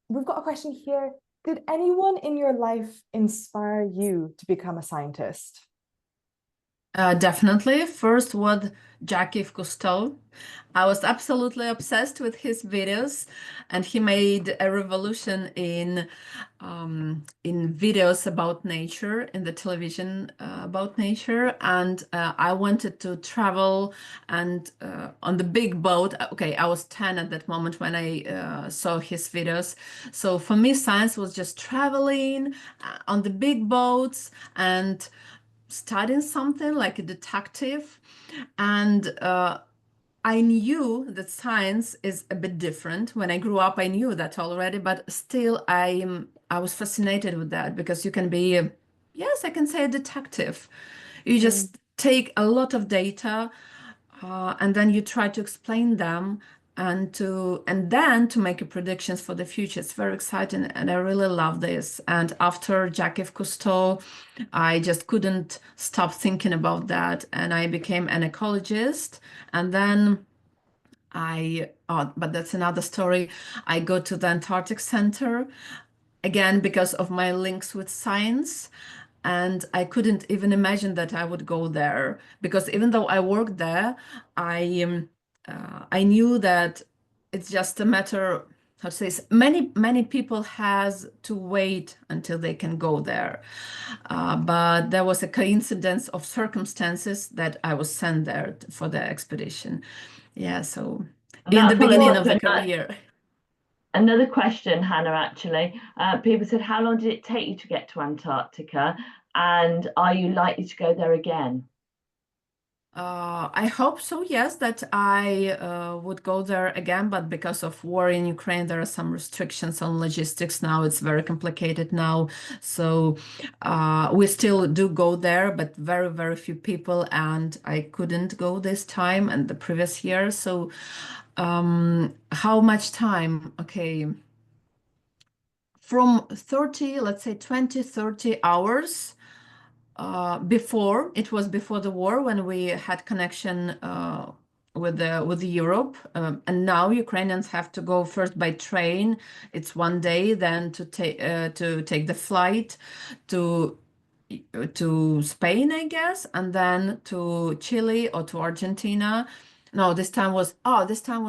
C: we've got a question here. Did anyone in your life inspire you to become a scientist?
B: Definitely. First was Jacques Cousteau. I was absolutely obsessed with his videos, and he made a revolution in videos about nature, in the television about nature. And I wanted to travel and on the big boat. Okay, I was 10 at that moment when I saw his videos. So for me, science was just traveling on the big boats and studying something like a detective. And I knew that science is a bit different. When I grew up, I knew that already, but still I was fascinated with that, because you can be, yes, I can say a detective. You just take a lot of data and then you try to explain them and then to make predictions for the future. It's very exciting, and I really love this. And after Jacques Cousteau, I just couldn't stop thinking about that, and I became an ecologist. And then but that's another story. I go to the Antarctic Center again because of my links with science. And I couldn't even imagine that I would go there, because even though I worked there, I knew that it's just a matter, how to say, many people has to wait until they can go there. But there was a coincidence of circumstances that I was sent there for the expedition. Yeah, so in the beginning of the career.
A: Another question, Hannah, actually. People said, how long did it take you to get to Antarctica? And are you likely to go there again?
B: I hope so, yes, that I would go there again, but because of war in Ukraine, there are some restrictions on logistics now. It's very complicated now. So we still do go there, but very, very few people, and I couldn't go this time and the previous year. So how much time? Okay. From 30, let's say 20, 30 hours. Before the war, when we had connection with Europe, and now Ukrainians have to go first by train. It's one day, then to take the flight to Spain, I guess, and then to Chile or to Argentina. No, this time was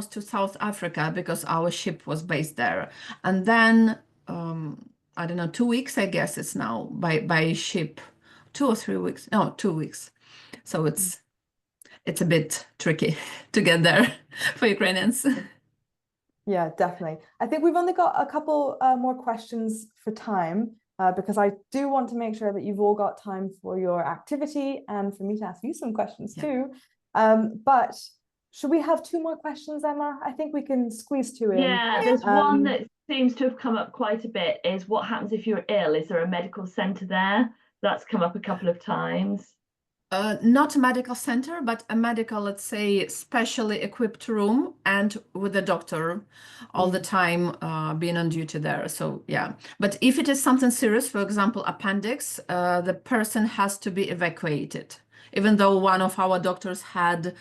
B: to South Africa, because our ship was based there. And then I don't know, 2 weeks, I guess it's now by ship. 2 or 3 weeks. No, 2 weeks. So it's a bit tricky to get there for Ukrainians.
C: Yeah, definitely. I think we've only got a couple more questions for time, because I do want to make sure that you've all got time for your activity and for me to ask you some questions too. But should we have 2 more questions, Emma? I think we can squeeze 2 in.
A: Yeah, there's one that's seems to have come up quite a bit is what happens if you're ill? Is there a medical centre there? That's come up a couple of times.
B: Not a medical center, but a medical, let's say, specially equipped room and with a doctor all the time being on duty there. So, yeah. But if it is something serious, for example, appendix, the person has to be evacuated. Even though one of our doctors had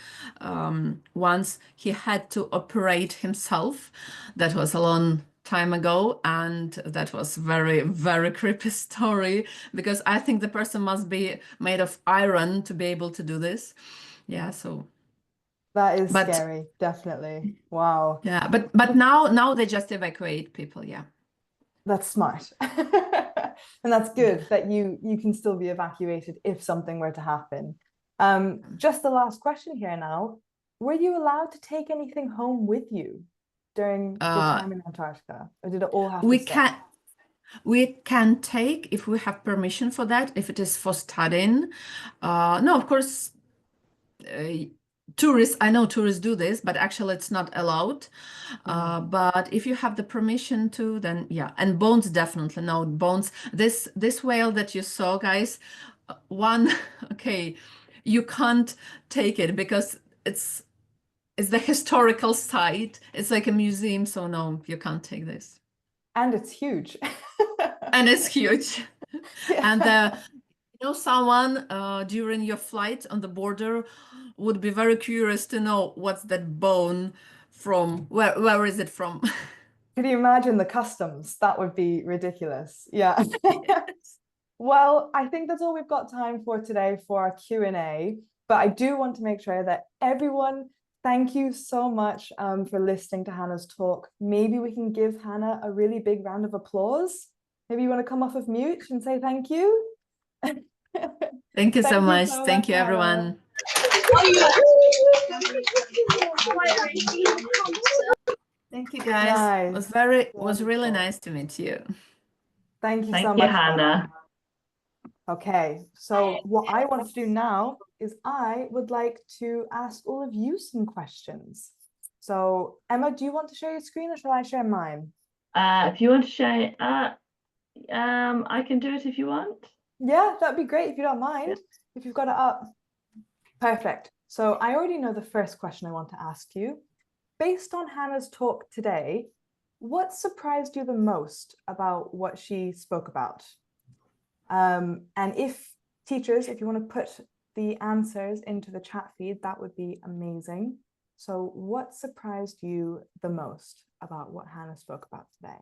B: once, he had to operate himself. That was a long time ago, and that was very, very creepy story, because I think the person must be made of iron to be able to do this. Yeah, so
C: that is scary, definitely. Wow.
B: Yeah, but now they just evacuate people. Yeah,
C: that's smart. And that's good that you can still be evacuated if something were to happen. Just the last question here now. Were you allowed to take anything home with you during your time in Antarctica, or did it all have to stay?
B: We can take, if we have permission for that, if it is for studying. No, of course, tourists, I know tourists do this, but actually it's not allowed. But if you have the permission to, then yeah. And bones, definitely. No, bones. This whale that you saw, guys, okay, you can't take it because it's the historical site. It's like a museum, so no, you can't take this.
C: And it's huge.
B: And it's huge.
C: Yeah.
B: And someone during your flight on the border would be very curious to know what's that bone from, where is it from?
C: Could you imagine the customs? That would be ridiculous. Yeah.
B: Yes.
C: Well, I think that's all we've got time for today for our Q&A. But I do want to make sure that everyone, thank you so much for listening to Hanna's talk. Maybe we can give Hanna a really big round of applause. Maybe you want to come off of mute and say thank you.
B: Thank you so much. Thank you, everyone. Thank you, guys.
C: Nice.
B: It was really nice to meet you.
C: Thank you so
A: Thank
C: much,
A: you, Hanna.
C: Okay, so what I want to do now is I would like to ask all of you some questions. So Emma, do you want to share your screen or shall I share mine?
A: If you want to share, I can do it if you want.
C: Yeah, that'd be great if you don't mind, if you've got it up. Perfect. So I already know the first question I want to ask you. Based on Hanna's talk today, what surprised you the most about what she spoke about? And if teachers, if you want to put the answers into the chat feed, that would be amazing. So what surprised you the most about what Hanna spoke about today?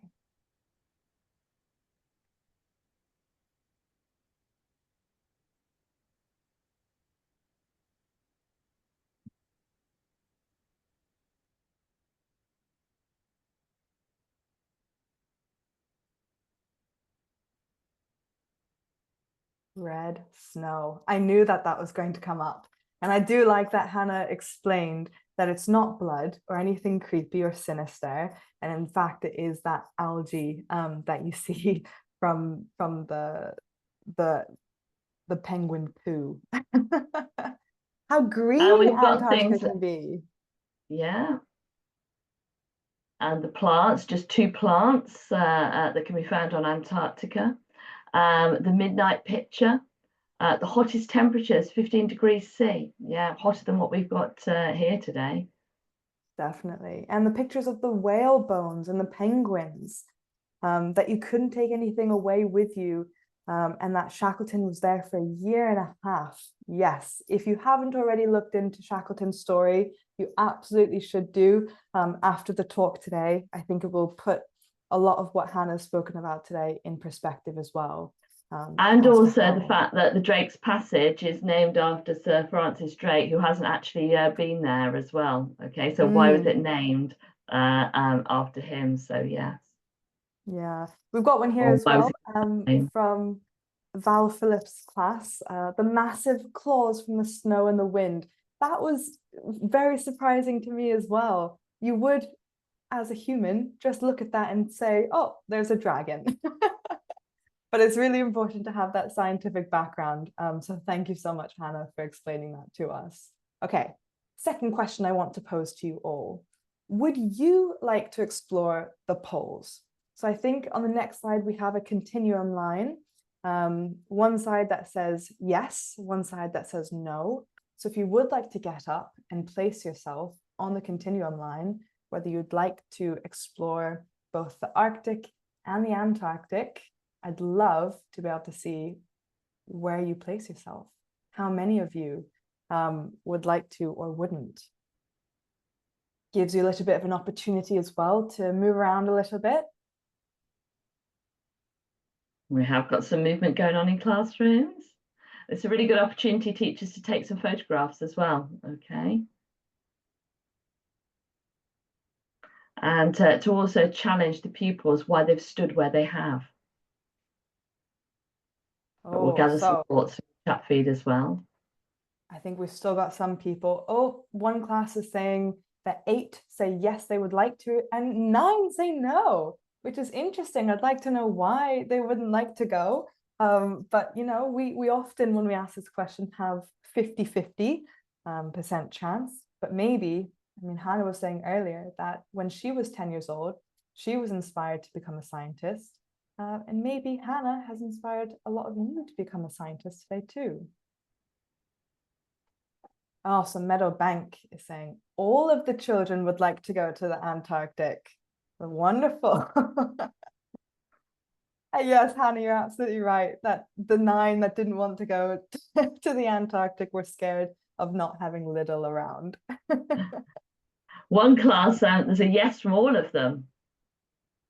C: Red snow. I knew that that was going to come up. And I do like that Hanna explained that it's not blood or anything creepy or sinister. And in fact, it is that algae that you see from the penguin poo. How green
A: we've got
C: Antarctica can be.
A: Yeah. And the plants, just 2 plants that can be found on Antarctica. The midnight picture, the hottest temperatures, 15 degrees C. Yeah, hotter than what we've got here today.
C: Definitely. And the pictures of the whale bones and the penguins, that you couldn't take anything away with you, and that Shackleton was there for 1.5 years. Yes, if you haven't already looked into Shackleton's story, you absolutely should do after the talk today. I think it will put a lot of what Hanna's spoken about today in perspective as well.
A: And also the fact that the Drake's Passage is named after Sir Francis Drake, who hasn't actually been there as well. Okay, so why was it named after him? So yes.
C: Yeah, we've got one here as well from Val Phillips' class, the massive claws from the snow and the wind. That was very surprising to me as well. You would, as a human, just look at that and say, oh, there's a dragon. But it's really important to have that scientific background. So thank you so much, Hanna, for explaining that to us. Okay, second question I want to pose to you all. Would you like to explore the poles? So I think on the next slide, we have a continuum line. One side that says yes, one side that says no. So if you would like to get up and place yourself on the continuum line, whether you'd like to explore both the Arctic and the Antarctic, I'd love to be able to see where you place yourself. How many of you would like to or wouldn't? Gives you a little bit of an opportunity as well to move around a little bit.
A: We have got some movement going on in classrooms. It's a really good opportunity, teachers, to take some photographs as well. Okay. And to also challenge the pupils why they've stood where they have. But we'll gather some thoughts from the chat feed as well.
C: I think we've still got some people. Oh, one class is saying that 8 say yes, they would like to, and 9 say no, which is interesting. I'd like to know why they wouldn't like to go. But, you know, we often, when we ask this question, have 50-50% chance. But maybe, I mean, Hanna was saying earlier that when she was 10 years old, she was inspired to become a scientist. And maybe Hanna has inspired a lot of you to become a scientist today too. Oh, so Meadowbank is saying all of the children would like to go to the Antarctic. Wonderful. Yes, Hanna, you're absolutely right. That the 9 that didn't want to go to the Antarctic were scared of not having Lidl around.
A: One class, there's a yes from all of them.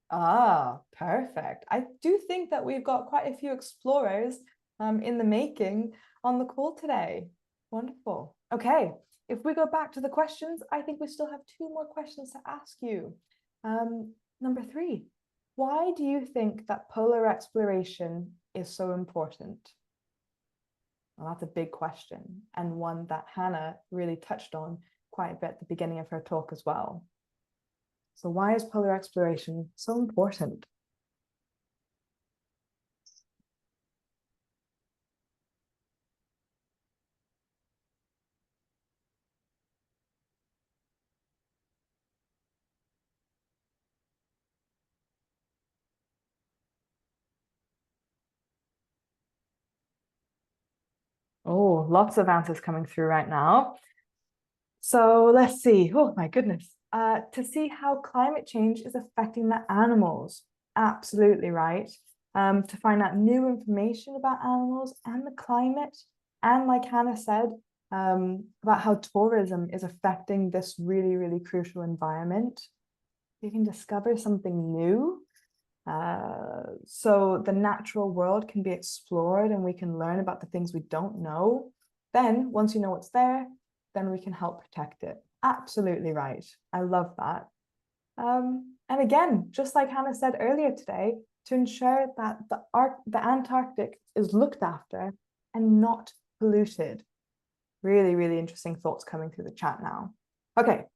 C: Ah, perfect. I do think that we've got quite a few explorers in the making on the call today. Wonderful. Okay, if we go back to the questions, I think we still have 2 more questions to ask you. Number 3, why do you think that polar exploration is so important? Well, that's a big question, and one that Hanna really touched on quite a bit at the beginning of her talk as well. So why is polar exploration so important? Oh, lots of answers coming through right now. So let's see. Oh my goodness. To see how climate change is affecting the animals. Absolutely right. To find out new information about animals and the climate. And like Hanna said, about how tourism is affecting this really, really crucial environment. You can discover something new. So the natural world can be explored and we can learn about the things we don't know. Then once you know what's there, then we can help protect it. Absolutely right. I love that. And again, just like Hanna said earlier today, to ensure that the Antarctic is looked after and not polluted. Really, really interesting thoughts coming through the chat now. Okay,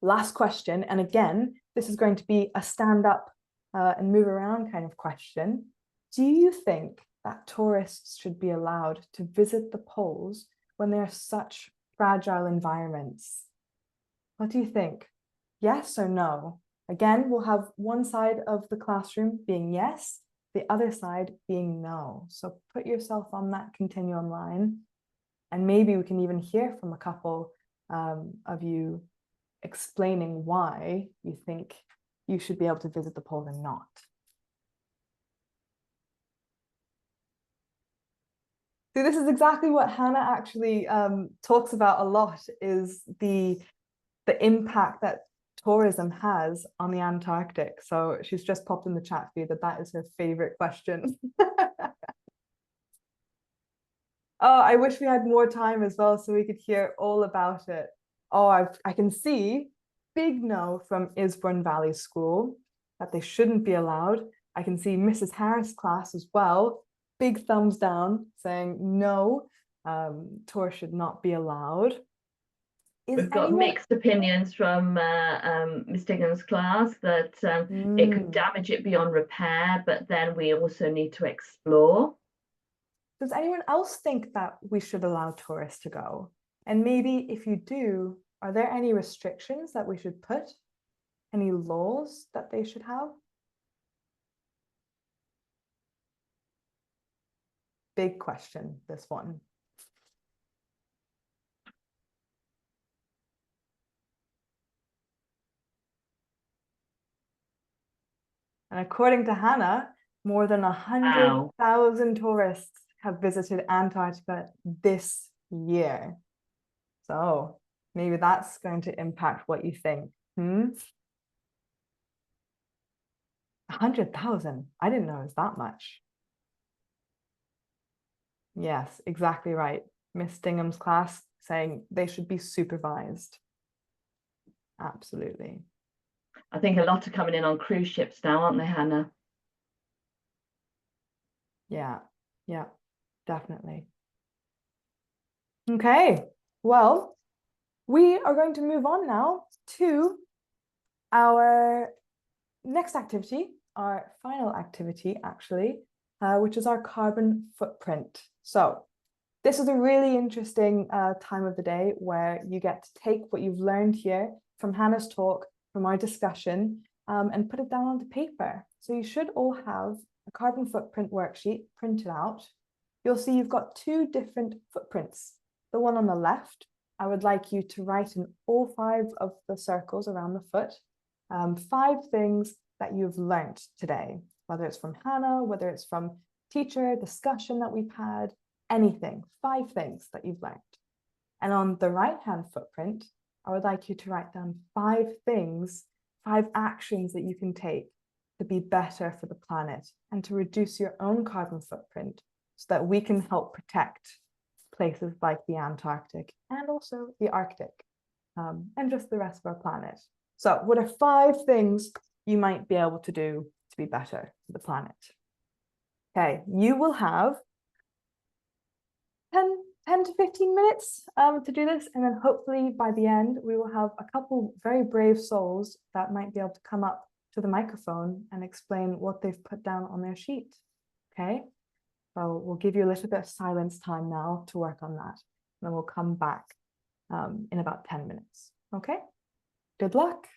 C: last question. And again, this is going to be a stand up and move around kind of question. Do you think that tourists should be allowed to visit the poles when they are such fragile environments? What do you think? Yes or no? Again, we'll have one side of the classroom being yes, the other side being no. So put yourself on that continuum line, and maybe we can even hear from a couple of you explaining why you think you should be able to visit the pole and not. So this is exactly what Hanna actually talks about a lot, is the impact that tourism has on the Antarctic. So she's just popped in the chat feed that is her favorite question. Oh, I wish we had more time as well so we could hear all about it. Oh, I can see big no from Isborne Valley School that they shouldn't be allowed. I can see Mrs. Harris' class as well. Big thumbs down saying no, tour should not be allowed.
A: We've got mixed opinions from Miss Diggins' class that it could damage it beyond repair, but then we also need to explore.
C: Does anyone else think that we should allow tourists to go? And maybe if you do, are there any restrictions that we should put? Any laws that they should have? big question, this one. And according to Hanna, more than 100,000 tourists have visited Antarctica this year. So maybe that's going to impact what you think. 100,000. I didn't know it was that much. Yes, exactly right. Miss Stingham's class saying they should be supervised. Absolutely.
A: I think a lot are coming in on cruise ships now, aren't they, Hanna?
C: Yeah, definitely. Okay, well, we are going to move on now to our next activity, our final activity, actually, which is our carbon footprint. So this is a really interesting time of the day where you get to take what you've learned here from Hannah's talk, from our discussion, and put it down onto paper. So you should all have a carbon footprint worksheet printed out. You'll see you've got two different footprints. The one on the left, I would like you to write in all 5 of the circles around the foot, 5 things that you've learned today, whether it's from Hanna, whether it's from teacher, discussion that we've had, anything, 5 things that you've learned. And on the right-hand footprint, I would like you to write down 5 things, 5 actions that you can take to be better for the planet and to reduce your own carbon footprint so that we can help protect places like the Antarctic and also the Arctic, and just the rest of our planet. So what are 5 things you might be able to do to be better for the planet? Okay, you will have 10 to 15 minutes to do this, and then hopefully by the end we will have a couple very brave souls that might be able to come up to the microphone and explain what they've put down on their sheet. Okay, so we'll give you a little bit of silence time now to work on that, and then we'll come back in about 10 minutes. Okay, good luck.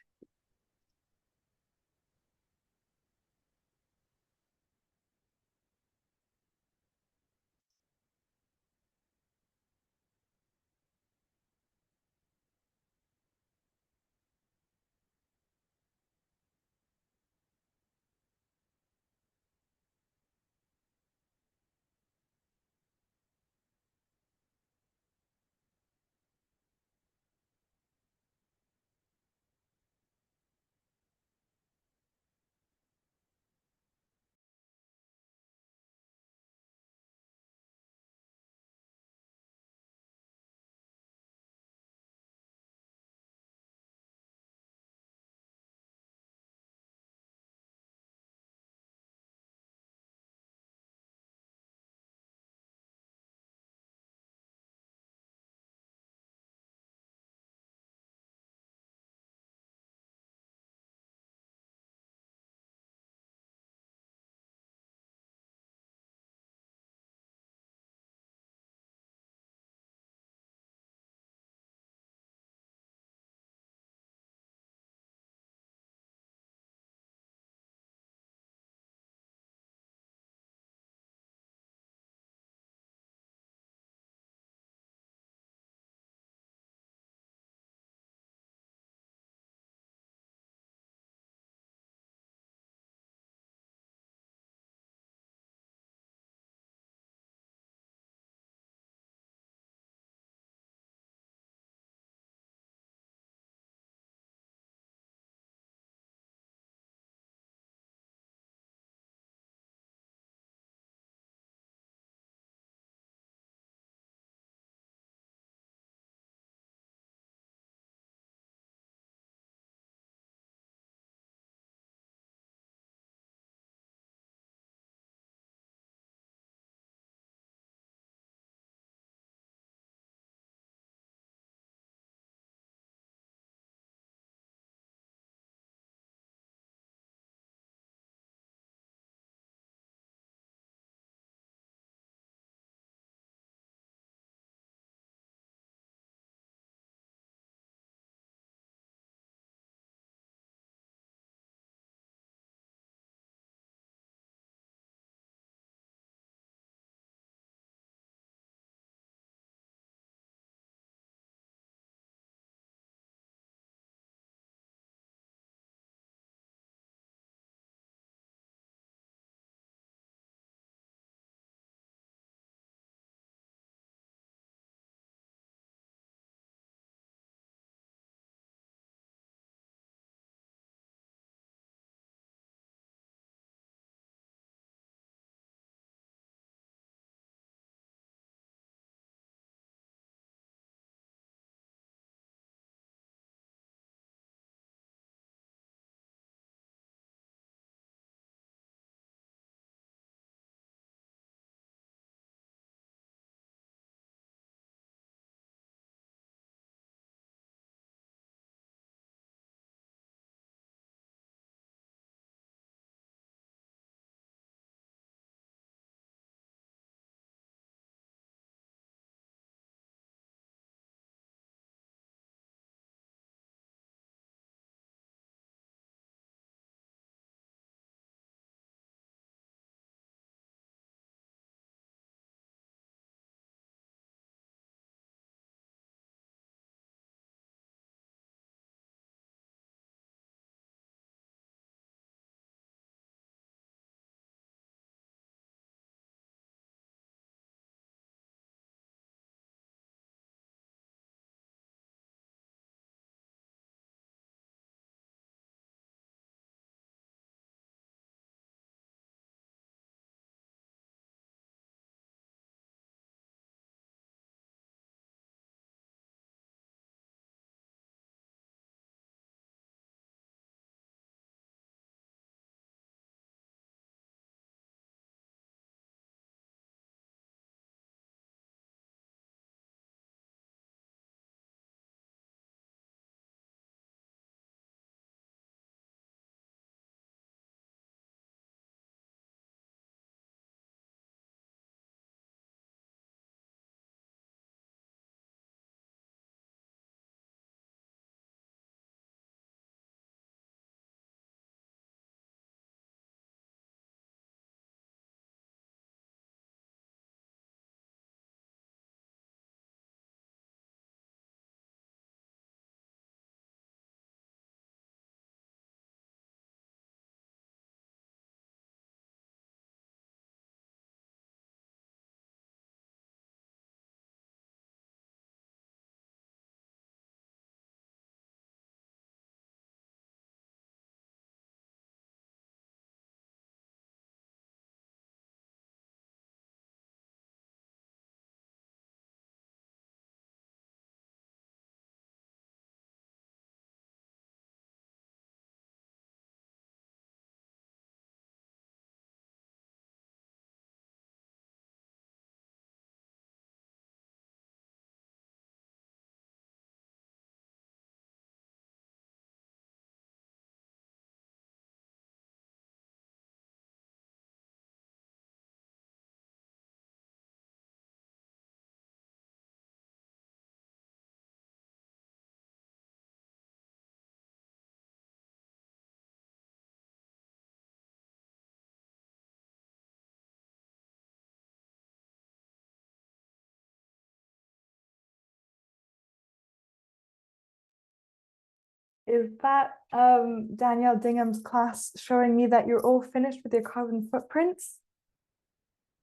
C: Is that Danielle Dingham's class showing me that you're all finished with your carbon footprints?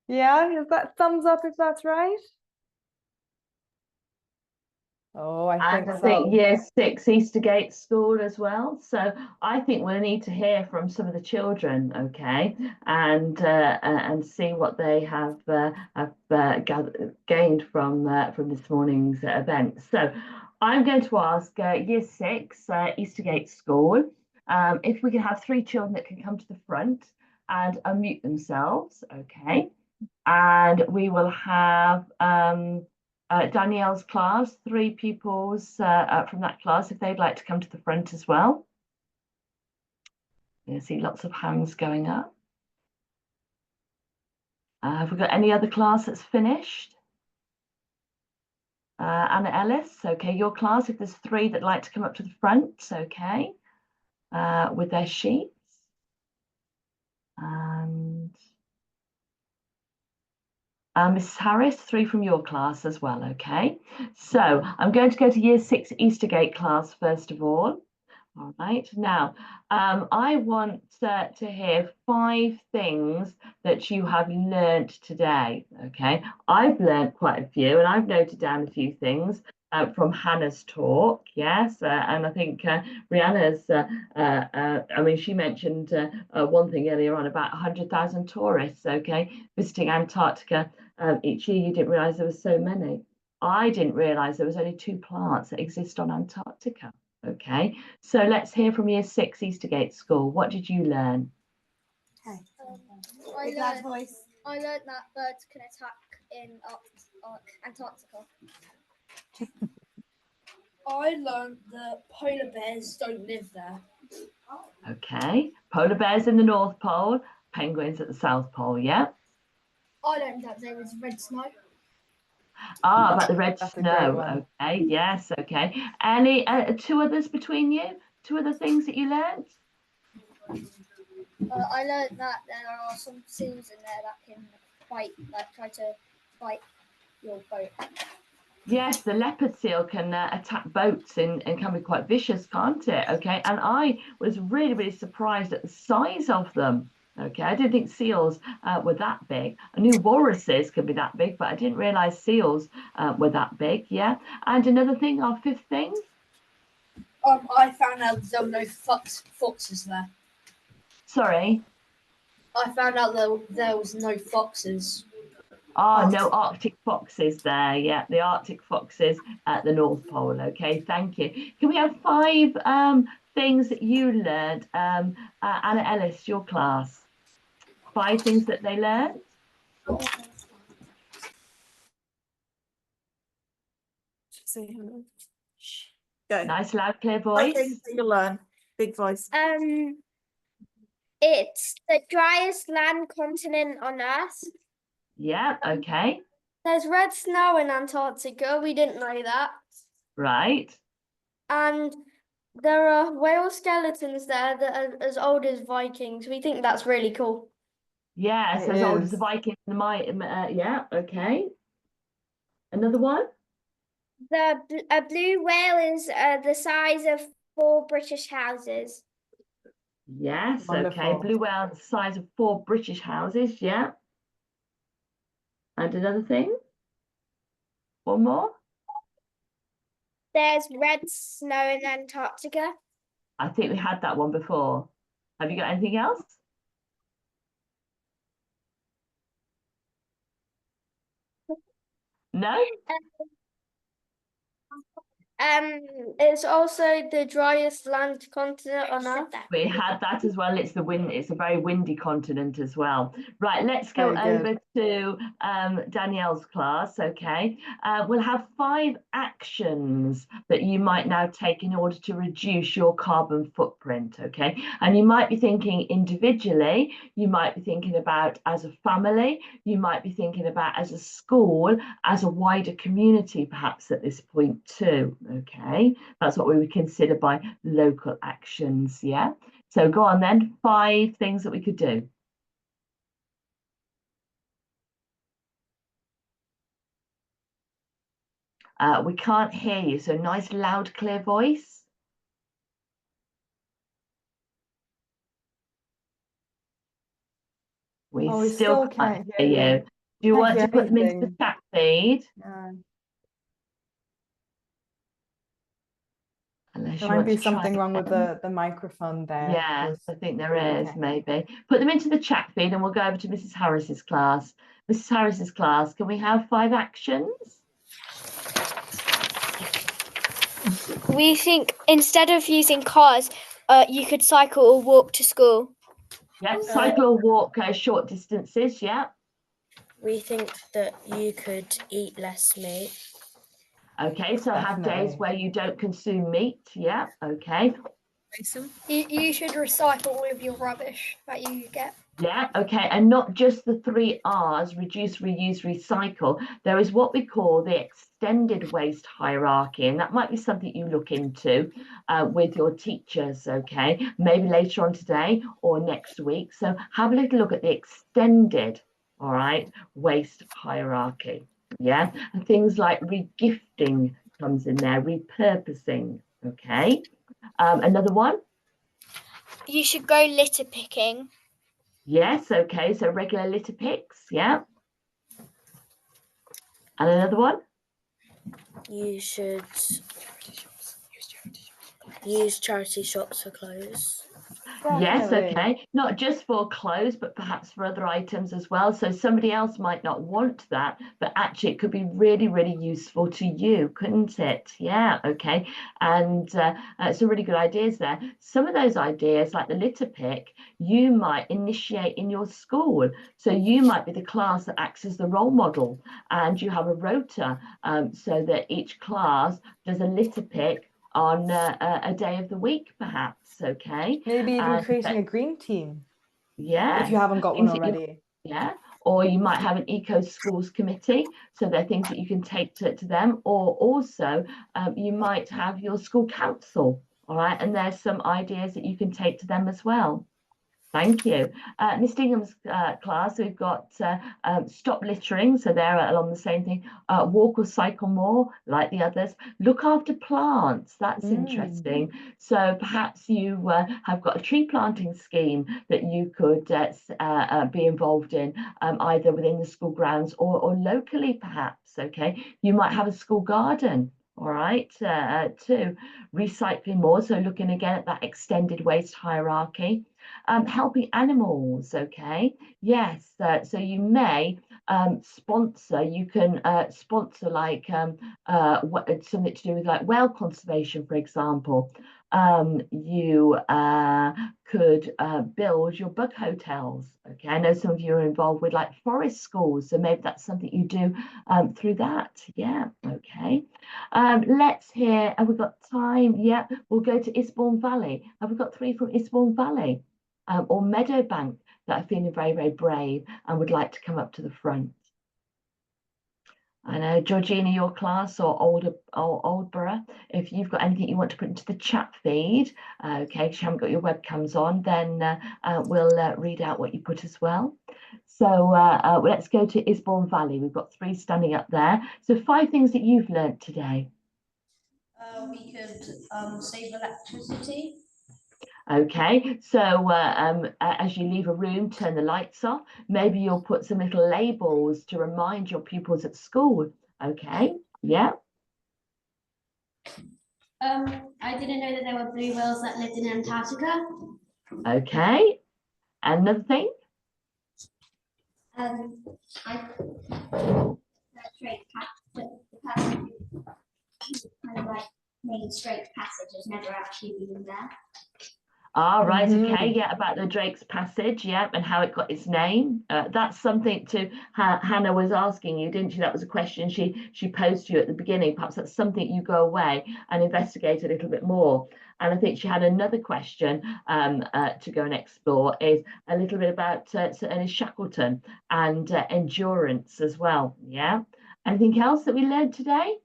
C: Yeah, is that thumbs up if that's right? Oh, I think
A: And I
C: so.
A: think year 6 Eastergate School as well. So I think we'll need to hear from some of the children, okay, and see what they have gained from this morning's event. So I'm going to ask year 6 Eastergate School if we can have 3 children that can come to the front and unmute themselves, okay, and we will have Danielle's class, 3 pupils from that class, if they'd like to come to the front as well. You see lots of hands going up. Have we got any other class that's finished? Anna Ellis, okay, your class, if there's 3 that'd like to come up to the front, okay, with their sheets. And Mrs. Harris, 3 from your class as well, okay? So I'm going to go to year 6 Eastergate class first of all. All right, now I want to hear 5 things that you have learnt today, okay? I've learnt quite a few and I've noted down a few things from Hannah's talk, yes, and I think Rihanna's, I mean, she mentioned one thing earlier on about 100,000 tourists, okay, visiting Antarctica each year. You didn't realise there were so many. I didn't realise there was only 2 plants that exist on Antarctica. Okay, so let's hear from year 6 Eastergate School. What did you learn?
D: Okay. I learned that birds can attack in Antarctica.
E: I learned that polar bears don't live there.
A: Okay, polar bears in the North Pole, penguins at the South Pole, yeah?
D: I learned that there is red snow.
A: Ah, about the red
C: That's a great
A: snow.
C: one.
A: Okay, yes, okay. Any 2 others between you? 2 other things that you learned?
D: I learned that there are some seals in there that can fight, like try to fight your boat.
A: Yes, the leopard seal can attack boats and can be quite vicious, can't it? Okay, and I was really surprised at the size of them. Okay, I didn't think seals were that big. I knew walruses could be that big, but I didn't realize seals were that big. Yeah, and another thing, our 5th thing.
E: I found out there were no foxes there.
A: Sorry.
E: I found out there was no foxes.
A: Ah, no Arctic foxes there. Yeah, the Arctic foxes at the North Pole. Okay, thank you. Can we have 5 things that you learned? Anna Ellis, your class. 5 things that they learned.
F: Go.
A: Nice, loud, clear
F: 5
A: voice.
F: things that you learn. Big voice.
D: It's the driest land continent on Earth.
A: Yeah, okay,
D: There's red snow in Antarctica. We didn't know that.
A: right.
D: And there are whale skeletons there that are as old as Vikings. We think that's really cool.
A: Yes,
C: It
A: as old as the
C: is.
A: Vikings. Yeah, okay. Another one.
D: A blue whale is the size of 4 British houses.
A: Yes, okay.
C: Wonderful.
A: Blue whale the size of 4 British houses. Yeah. And another thing. One more.
D: There's red snow in Antarctica.
A: I think we had that one before. Have you got anything else? No?
D: It's also the driest land continent on Earth.
A: We had that as well. It's the wind. It's a very windy continent as well. Right, let's go
C: Very good.
A: over to Danielle's class. Okay, we'll have 5 actions that you might now take in order to reduce your carbon footprint. Okay, and you might be thinking individually. You might be thinking about as a family. You might be thinking about as a school, as a wider community, perhaps at this point too. Okay, that's what we would consider by local actions. Yeah, so go on then. 5 things that we could do. We can't hear you, so nice loud clear voice. We
C: Oh, we
A: still
C: still can't
A: hear
C: hear
A: you.
C: you.
A: Do you
C: Can't
A: want
C: hear
A: to put them into the
C: anything.
A: chat feed?
C: Yeah.
A: Unless
C: There
A: you
C: might
A: want
C: be
A: to try
C: something wrong with
A: again.
C: the microphone there.
A: Yes,
C: 'cause-
A: I think there is,
C: Okay.
A: maybe. Put them into the chat feed and we'll go over to Mrs. Harris's class. Mrs. Harris's class, can we have 5 actions?
D: We think instead of using cars, you could cycle or walk to school.
A: Yeah, cycle or walk short distances, yeah.
G: We think that you could eat less meat.
A: Okay, so have days
C: Definitely.
A: where you don't consume meat, yeah, okay.
H: You should recycle all of your rubbish that you get.
A: Yeah, okay, and not just the 3 R's, reduce, reuse, recycle. There is what we call the extended waste hierarchy, and that might be something you look into with your teachers, okay, maybe later on today or next week. So have a little look at the extended, all right, waste hierarchy, yeah, and things like regifting comes in there, repurposing, okay. Another one?
D: You should go litter picking.
A: Yes, okay, so regular litter picks, yeah. And another one?
G: You should use charity shops for clothes.
A: Yes,
C: Definitely.
A: okay. Not just for clothes, but perhaps for other items as well. So somebody else might not want that, but actually it could be really, really useful to you, couldn't it? Yeah, okay. And some really good ideas there. Some of those ideas, like the litter pick, you might initiate in your school. So you might be the class that acts as the role model, and you have a rota so that each class does a litter pick on a day of the week, perhaps. Okay.
C: Maybe even
A: And
C: creating a green team
A: yeah,
C: if you haven't got one
A: things that you,
C: already.
A: yeah, or you might have an eco schools committee, so they're things that you can take to them, or also you might have your school council, all right, and there's some ideas that you can take to them as well. Thank you. Miss Dingham's class, we've got stop littering, so they're along the same thing. Walk or cycle more, like the others. Look after plants, that's interesting. So perhaps you have got a tree planting scheme that you could be involved in, either within the school grounds or locally, perhaps, okay? You might have a school garden. All right, too. Recycling more, so looking again at that extended waste hierarchy. Helping animals, okay, yes, so you may sponsor, you can sponsor like something to do with like whale conservation, for example. You could build your bug hotels, okay. I know some of you are involved with like forest schools, so maybe that's something you do through that, yeah, okay. Let's hear, have we got time? Yeah, we'll go to Eastbourne Valley. Have we got 3 from Eastbourne Valley? Or Meadowbank that are feeling very, very brave and would like to come up to the front? I know, Georgina, your class or Oldborough, if you've got anything you want to put into the chat feed, okay, if you haven't got your webcams on, then we'll read out what you put as well. So let's go to Eastbourne Valley. We've got 3 standing up there. So 5 things that you've learnt today.
E: We could save electricity.
A: Okay, so as you leave a room, turn the lights off. Maybe you'll put some little labels to remind your pupils at school. Okay, yeah.
I: I didn't know that there were blue whales that lived in Antarctica.
A: Okay, another thing.
I: I kind of like made straight passages, never actually been there.
A: Ah, right, okay, yeah, about the Drake's Passage, yeah, and how it got its name. That's something to Hannah was asking you, didn't she? That was a question she posed to you at the beginning. Perhaps that's something you go away and investigate a little bit more. And I think she had another question to go and explore, is a little bit about Sir Ernest Shackleton and endurance as well, yeah. Anything else that we learned today?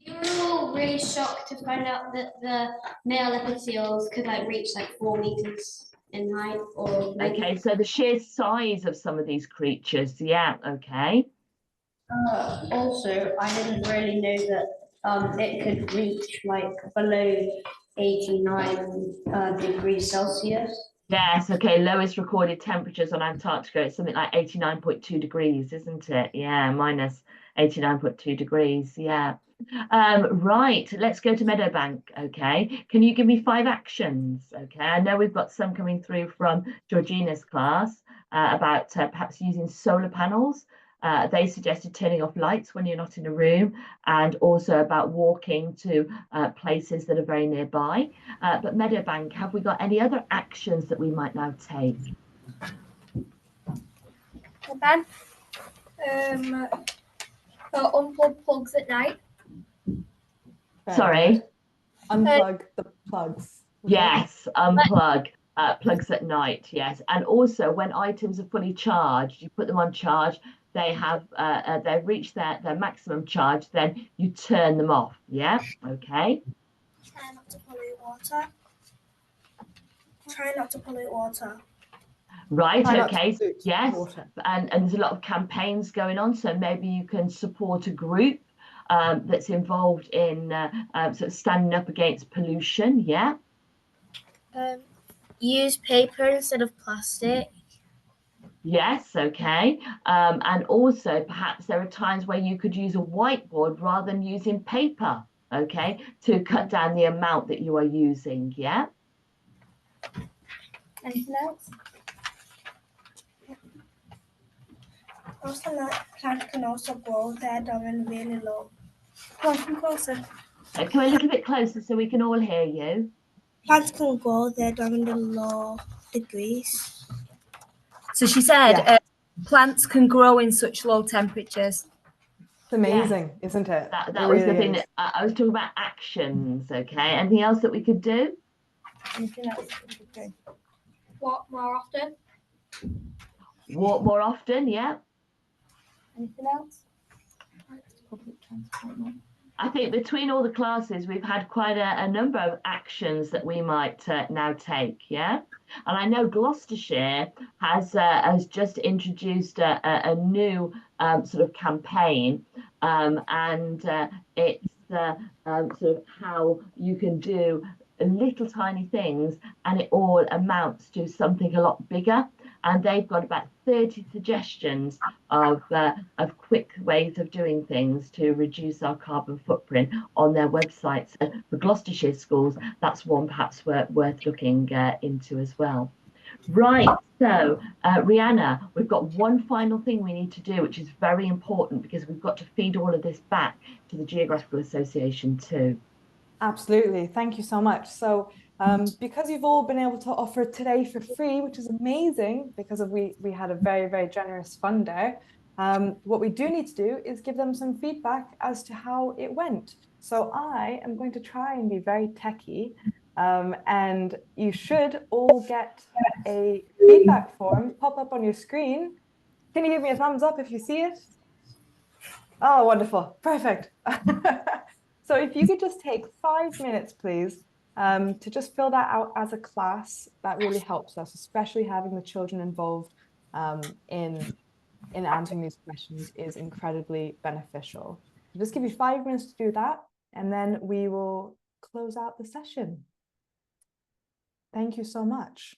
I: You were all really shocked to find out that the male leopard seals could like reach like 4 meters in height, or maybe.
A: Okay, so the sheer size of some of these creatures, yeah, okay.
I: Also, I didn't really know that it could reach like below 89 degrees Celsius.
A: Yes, okay. Lowest recorded temperatures on Antarctica, it's something like 89.2 degrees, isn't it? Yeah, minus 89.2 degrees. Yeah. Right, let's go to Meadowbank. Okay. Can you give me 5 actions? Okay. I know we've got some coming through from Georgina's class about perhaps using solar panels. They suggested turning off lights when you're not in a room, and also about walking to places that are very nearby. But Meadowbank, have we got any other actions that we might now take?
H: Ben, unplug plugs at night.
C: Very
A: Sorry.
C: good. Unplug the plugs.
A: Yes, unplug plugs at night. Yes, and also when items are fully charged, you put them on charge. They've reached their maximum charge. Then you turn them off. Yeah. Okay.
E: Try not to pollute water. Try not to pollute water.
A: Right.
C: Try not to
A: Okay.
C: pollute
A: Yes.
C: water.
A: And there's a lot of campaigns going on. So maybe you can support a group that's involved in sort of standing up against pollution. Yeah.
G: Use paper instead of plastic.
A: Yes, okay. And also perhaps there are times where you could use a whiteboard rather than using paper, okay, to cut down the amount that you are using, yeah?
H: Anything else?
E: Also, plants can also grow there during really low. Come closer.
A: Come a little bit closer so we can all hear you.
E: Plants can grow there during the low degrees.
J: So she said
C: Yeah.
J: plants can grow in such low temperatures.
C: It's amazing, isn't it?
A: That
C: It
A: was the
C: really
A: thing
C: is.
A: that I was talking about actions, okay? Anything else that we could do?
H: Anything else? Walk more often.
A: Walk more often, yeah?
H: Anything else?
A: I think between all the classes, we've had quite a number of actions that we might now take, yeah? And I know Gloucestershire has just introduced a new sort of campaign, and it's sort of how you can do little tiny things, and it all amounts to something a lot bigger. And they've got about 30 suggestions of quick ways of doing things to reduce our carbon footprint on their websites. For Gloucestershire schools, that's one perhaps worth looking into as well. Right, so Rihanna, we've got one final thing we need to do, which is very important because we've got to feed all of this back to the Geographical Association too.
C: Absolutely. Thank you so much. So because you've all been able to offer today for free, which is amazing because we had a very, very generous funder, what we do need to do is give them some feedback as to how it went. So I am going to try and be very techie, and you should all get a feedback form pop up on your screen. Can you give me a thumbs up if you see it? Oh, wonderful. Perfect. So if you could just take 5 minutes, please, to just fill that out as a class, that really helps us, especially having the children involved in answering these questions is incredibly beneficial. So just give you 5 minutes to do that, and then we will close out the session. Thank you so much.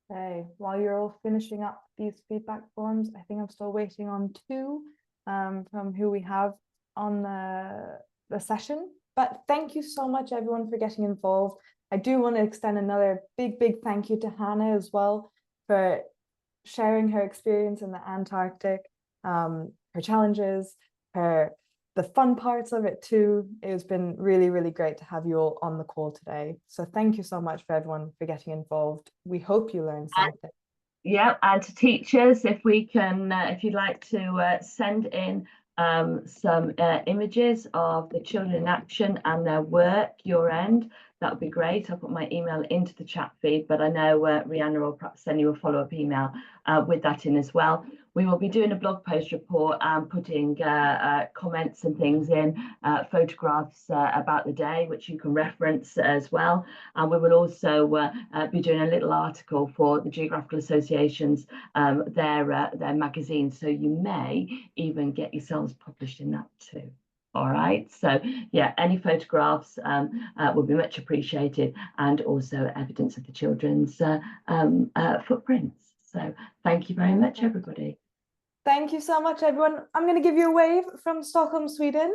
C: Okay, while you're all finishing up these feedback forms, I think I'm still waiting on two from who we have on the session. But thank you so much, everyone, for getting involved. I do want to extend another big thank you to Hannah as well for sharing her experience in the Antarctic, her challenges, the fun parts of it too. It's been really great to have you all on the call today. So thank you so much for everyone for getting involved. We hope you learned something.
A: Yeah, and to teachers, if we can, if you'd like to send in some images of the children in action and their work, your end, that would be great. I'll put my email into the chat feed, but I know Rihanna will perhaps send you a follow-up email with that in as well. We will be doing a blog post report and putting comments and things in, photographs about the day, which you can reference as well. And we will also be doing a little article for the Geographical Association's their magazine. So you may even get yourselves published in that too. All right, so yeah, any photographs will be much appreciated, and also evidence of the children's footprints. So thank you very much, everybody.
C: Thank you so much, everyone. I'm going to give you a wave from Stockholm, Sweden.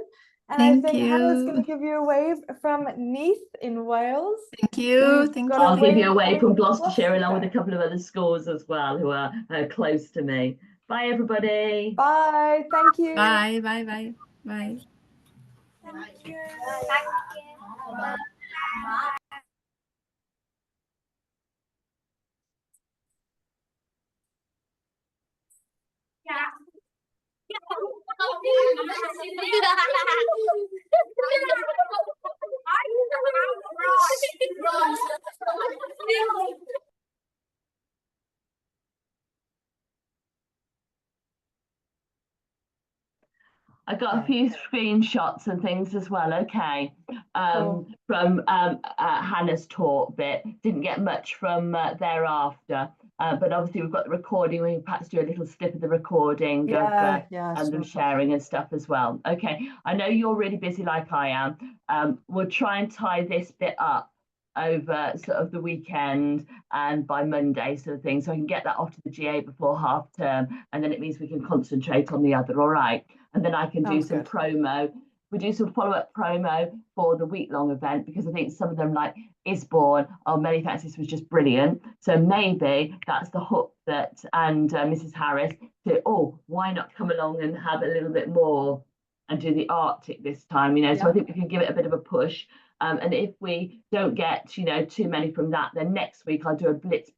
C: And
B: Thank
C: I think
B: you.
C: Hannah's going to give you a wave from Neath in Wales.
B: Thank you.
C: We've
B: Thank
C: got
B: you.
A: I'll give you a wave from
C: in
A: Gloucestershire, along with a couple of other schools as well who are close to me. Bye, everybody.
C: Bye. Thank you.
B: Bye. Bye. Bye. Bye.
E: Thank you.
A: I got a few screenshots and things as well, okay,
C: Cool.
A: from Hannah's talk bit. Didn't get much from thereafter, but obviously we've got the recording. We perhaps do a little snip of the recording of and them sharing and stuff as well. Okay, I know you're really busy like I am. We'll try and tie this bit up over sort of the weekend and by Monday sort of thing, so I can get that off to the GA before half term, and then it means we can concentrate on the other. All right, and then I can do some promo. We do some follow-up promo for the week-long event, because I think some of them, like Isborne, oh, many thanks, this was just brilliant. So maybe that's the hook that, and Mrs. Harris, to, oh, why not come along and have a little bit more and do the Arctic this time, you know? So I think we can give it a bit of a push. And if we don't get, you know, too many from that, then next week I'll do a blitz